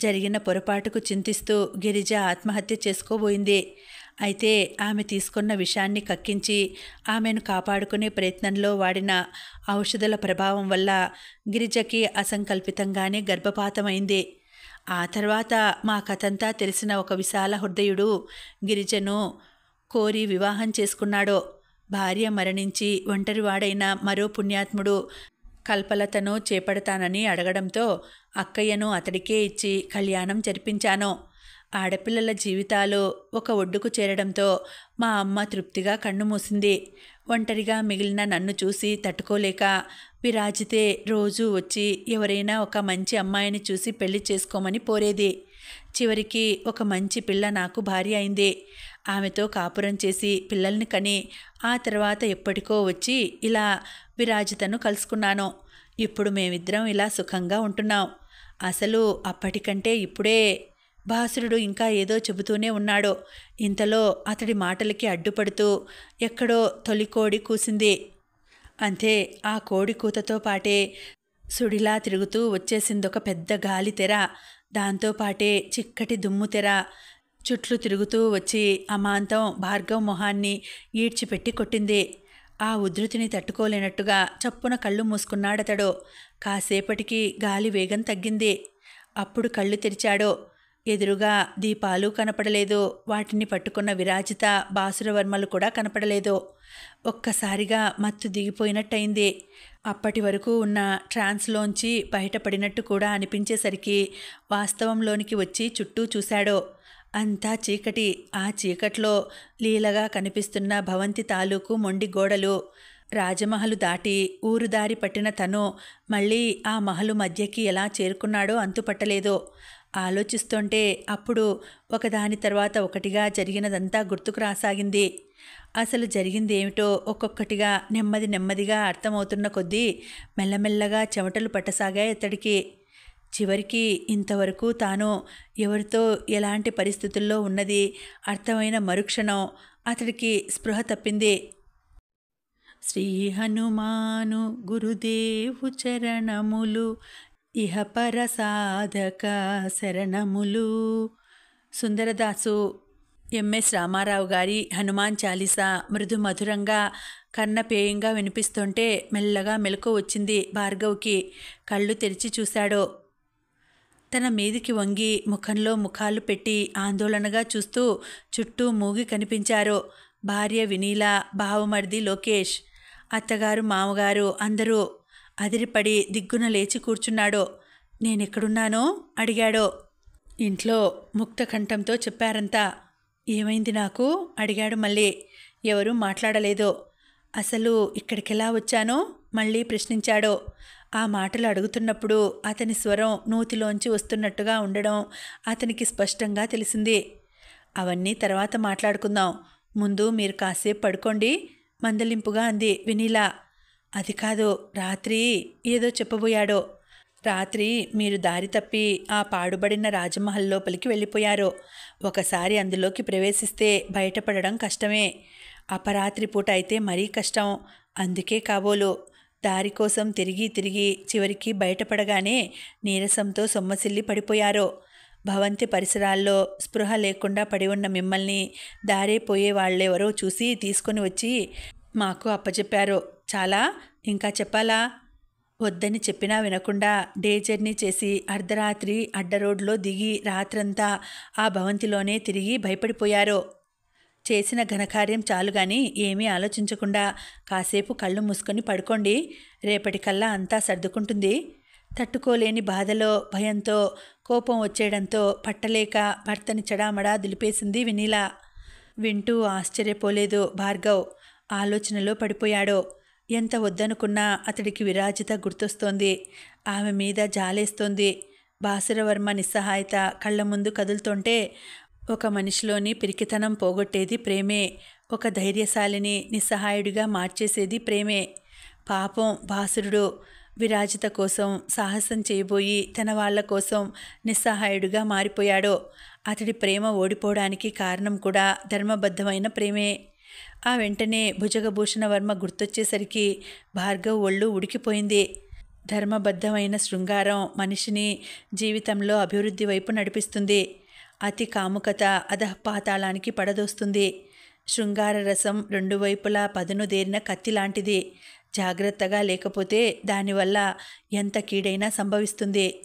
జరిగిన పొరపాటుకు చింతిస్తూ గిరిజ ఆత్మహత్య చేసుకోబోయింది. అయితే ఆమె తీసుకున్న విషాన్ని కక్కించి ఆమెను కాపాడుకునే ప్రయత్నంలో వాడిన ఔషధాల ప్రభావం వల్ల గిరిజకి అసంకల్పితంగానే గర్భపాతమైంది. ఆ తర్వాత మా కథంతా తెలిసిన ఒక విశాల హృదయుడు గిరిజను కోరి వివాహం చేసుకున్నాడు. భార్య మరణించి ఒంటరివాడైన మరో పుణ్యాత్ముడు కల్పలతను చేపడతానని అడగడంతో అక్కయ్యను అతడికే ఇచ్చి కళ్యాణం జరిపించాను. ఆడపిల్లల జీవితాలు ఒక ఒడ్డుకు చేరడంతో మా అమ్మ తృప్తిగా కన్ను మూసింది. ఒంటరిగా మిగిలిన నన్ను చూసి తట్టుకోలేక విరాజితే రోజూ వచ్చి ఎవరైనా ఒక మంచి అమ్మాయిని చూసి పెళ్లి చేసుకోమని కోరేది. చివరికి ఒక మంచి పిల్ల నాకు భార్య అయింది. ఆమెతో కాపురం చేసి పిల్లల్ని కని ఆ తర్వాత ఎప్పటికో వచ్చి ఇలా విరాజితను కలుసుకున్నాను. ఇప్పుడు మేమిద్దరం ఇలా సుఖంగా ఉంటున్నాం. అసలు అప్పటికంటే ఇప్పుడే భాసురుడు ఇంకా ఏదో చెబుతూనే ఉన్నాడు. ఇంతలో అతడి మాటలకి అడ్డుపడుతూ ఎక్కడో తొలికోడి కూసింది. అంతే, ఆ కోడి కూతతో పాటే సుడిలా తిరుగుతూ వచ్చేసిందొక పెద్ద గాలి తెర. దాంతోపాటే చిక్కటి దుమ్ము తెర చుట్లు తిరుగుతూ వచ్చి అమాంతం భార్గవ్ మొహాన్ని ఈడ్చిపెట్టి కొట్టింది. ఆ ఉధృతిని తట్టుకోలేనట్టుగా చప్పున కళ్ళు మూసుకున్నాడతడు. కాసేపటికి గాలి వేగం తగ్గింది. అప్పుడు కళ్ళు తెరిచాడు. ఎదురుగా దీపాలు కనపడలేదు. వాటిని పట్టుకున్న విరాజిత, బాసురవర్మలు కూడా కనపడలేదు. ఒక్కసారిగా మత్తు దిగిపోయినట్టయింది. అప్పటి వరకు ఉన్న ట్రాన్స్లోంచి బయటపడినట్టు కూడా అనిపించేసరికి వాస్తవంలోనికి వచ్చి చుట్టూ చూశాడు. అంతా చీకటి. ఆ చీకట్లో లీలగా కనిపిస్తున్న భవంతి తాలూకు మొండి గోడలు. రాజమహలు దాటి ఊరు దారి పట్టిన తను మళ్ళీ ఆ మహలు మధ్యకి ఎలా చేరుకున్నాడో అంతుపట్టలేదు. ఆలోచిస్తుంటే అప్పుడు ఒకదాని తర్వాత ఒకటిగా జరిగినదంతా గుర్తుకు రాసాగింది. అసలు జరిగిందేమిటో ఒక్కొక్కటిగా నెమ్మదిగా అర్థమవుతున్న కొద్దీ మెల్లమెల్లగా చెమటలు పట్టసాగాయి అతడికి. చివరికి ఇంతవరకు తాను ఎవరితో ఎలాంటి పరిస్థితుల్లో ఉన్నది అర్థమైన మరుక్షణం అతడికి స్పృహ తప్పింది. శ్రీ హనుమాను గురుదేవు చరణములు ఇహపర సాధక శరణములు. సుందరదాసు ఎంఎస్ రామారావు గారి హనుమాన్ చాలీసా మృదు మధురంగా కర్ణపేయంగా వినిపిస్తుంటే మెల్లగా మెలకు వచ్చింది భార్గవ్కి. కళ్ళు తెరిచి చూశాడు. తన మీదికి వంగి ముఖంలో ముఖాలు పెట్టి ఆందోళనగా చూస్తూ చుట్టూ మూగి కనిపించారు. భార్య వినీల, బావమరిది లోకేష్, అత్తగారు, మామగారు అందరూ. అదిరిపడి దిగ్గున లేచి కూర్చున్నాడు. నేనెక్కడున్నానో అడిగాడు. ఇంట్లో ముక్తకంఠంతో చెప్పారంతా. ఏమైంది నాకు అడిగాడు మళ్ళీ. ఎవరూ మాట్లాడలేదు. అసలు ఇక్కడికెలా వచ్చానో మళ్ళీ ప్రశ్నించాడు. ఆ మాటలు అడుగుతున్నప్పుడు అతని స్వరం నూతిలోంచి వస్తున్నట్టుగా ఉండడం అతనికి స్పష్టంగా తెలిసింది. అవన్నీ తర్వాత మాట్లాడుకుందాం, ముందు మీరు కాసేపు పడుకోండి మందలింపుగా అంది వినీల. అది కాదు, రాత్రి ఏదో చెప్పబోయాడు. రాత్రి మీరు దారి తప్పి ఆ పాడుబడిన రాజమహల్ లోపలికి వెళ్ళిపోయారు. ఒకసారి అందులోకి ప్రవేశిస్తే బయటపడడం కష్టమే. అపరాత్రి పూట అయితే మరీ కష్టం. అందుకే కాబోలు దారి కోసం తిరిగి చివరికి బయటపడగానే నీరసంతో సొమ్మసిల్లి పడిపోయారు. భవంతి పరిసరాల్లో స్పృహ లేకుండా పడి ఉన్న మిమ్మల్ని దారే పోయే వాళ్ళెవరో చూసి తీసుకొని వచ్చి మాకు అప్పచెప్పారు. చాలా? ఇంకా చెప్పాలా? వద్దని చెప్పినా వినకుండా డే జర్నీ చేసి అర్ధరాత్రి అడ్డరోడ్లో దిగి రాత్రంతా ఆ భవంతిలోనే తిరిగి భయపడిపోయారు. చేసిన ఘనకార్యం చాలుగాని ఏమీ ఆలోచించకుండా కాసేపు కళ్ళు మూసుకొని పడుకోండి. రేపటికల్లా అంతా సర్దుకుంటుంది. తట్టుకోలేని బాధలో, భయంతో, కోపం వచ్చేయడంతో పట్టలేక భర్తని చెడామడా దులిపేసింది వినీల. వింటూ ఆశ్చర్యపోలేదు భార్గవ్. ఆలోచనలో పడిపోయాడు. ఎంత వద్దనుకున్నా అతడికి విరాజిత గుర్తొస్తోంది. ఆమె మీద జాలేస్తోంది. బాసురవర్మ నిస్సహాయత కళ్ళ ముందు కదులుతుంటే ఒక మనిషిలోని పిరికితనం పోగొట్టేది ప్రేమే. ఒక ధైర్యశాలిని నిస్సహాయుడిగా మార్చేసేది ప్రేమే. పాపం బాసురుడు విరాజిత కోసం సాహసం చేయబోయి తన వాళ్ల కోసం నిస్సహాయుడిగా మారిపోయాడు. అతడి ప్రేమ ఓడిపోవడానికి కారణం కూడా ధర్మబద్ధమైన ప్రేమే. ఆ వెంటనే భుజగభూషణవర్మ గుర్తొచ్చేసరికి భార్గవ్ ఒళ్ళు ఉడికిపోయింది. ధర్మబద్ధమైన శృంగారం మనిషిని జీవితంలో అభివృద్ధి వైపు నడిపిస్తుంది. అతి కాముకత అధఃపాతాళానికి పడదోస్తుంది. శృంగార రసం రెండు వైపులా పదును దేరిన కత్తి లాంటిది. జాగ్రత్తగా లేకపోతే దానివల్ల ఎంత కీడైనా సంభవిస్తుంది.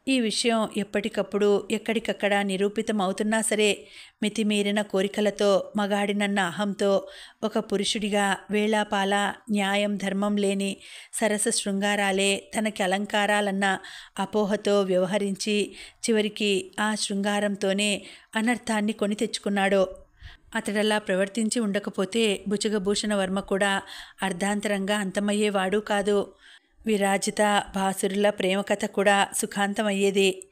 ఈ విషయం ఎప్పటికప్పుడు ఎక్కడికక్కడ నిరూపితం అవుతున్నా సరే మితిమీరిన కోరికలతో మగాడినన్న అహంతో ఒక పురుషుడిగా వేళాపాల న్యాయం ధర్మం లేని సరస శృంగారాలే తనకి అలంకారాలన్న అపోహతో వ్యవహరించి చివరికి ఆ శృంగారంతోనే అనర్థాన్ని కొని తెచ్చుకున్నాడు. అతడలా ప్రవర్తించి ఉండకపోతే భుజగభూషణవర్మ కూడా అర్ధాంతరంగా అంతమయ్యేవాడు కాదు. విరాజిత బాసురుల ప్రేమకథ కూడా సుఖాంతమయ్యేది.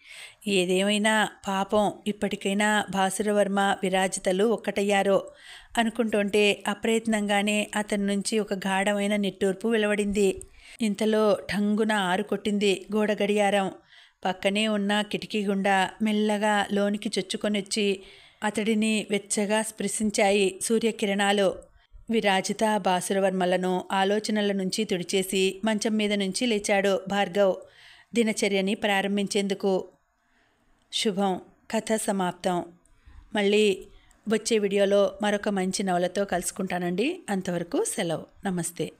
ఏదేమైనా పాపం ఇప్పటికైనా బాసురవర్మ విరాజితలు ఒక్కటయ్యారో అనుకుంటుంటే అప్రయత్నంగానే అతని నుంచి ఒక గాఢమైన నిట్టూర్పు వెలువడింది. ఇంతలో ఠంగున ఆరుకొట్టింది గోడ గడియారం. పక్కనే ఉన్న కిటికీ గుండా మెల్లగా లోనికి చొచ్చుకొనొచ్చి అతడిని వెచ్చగా స్పృశించాయి సూర్యకిరణాలు. విరాజిత బాసురవర్మలను ఆలోచనల నుంచి తుడిచేసి మంచం మీద నుంచి లేచాడు భార్గవ్ దినచర్యని ప్రారంభించేందుకు. శుభం. కథ సమాప్తం. మళ్ళీ వచ్చే వీడియోలో మరొక మంచి నవలతో కలుసుకుంటానండి. అంతవరకు సెలవు. నమస్తే.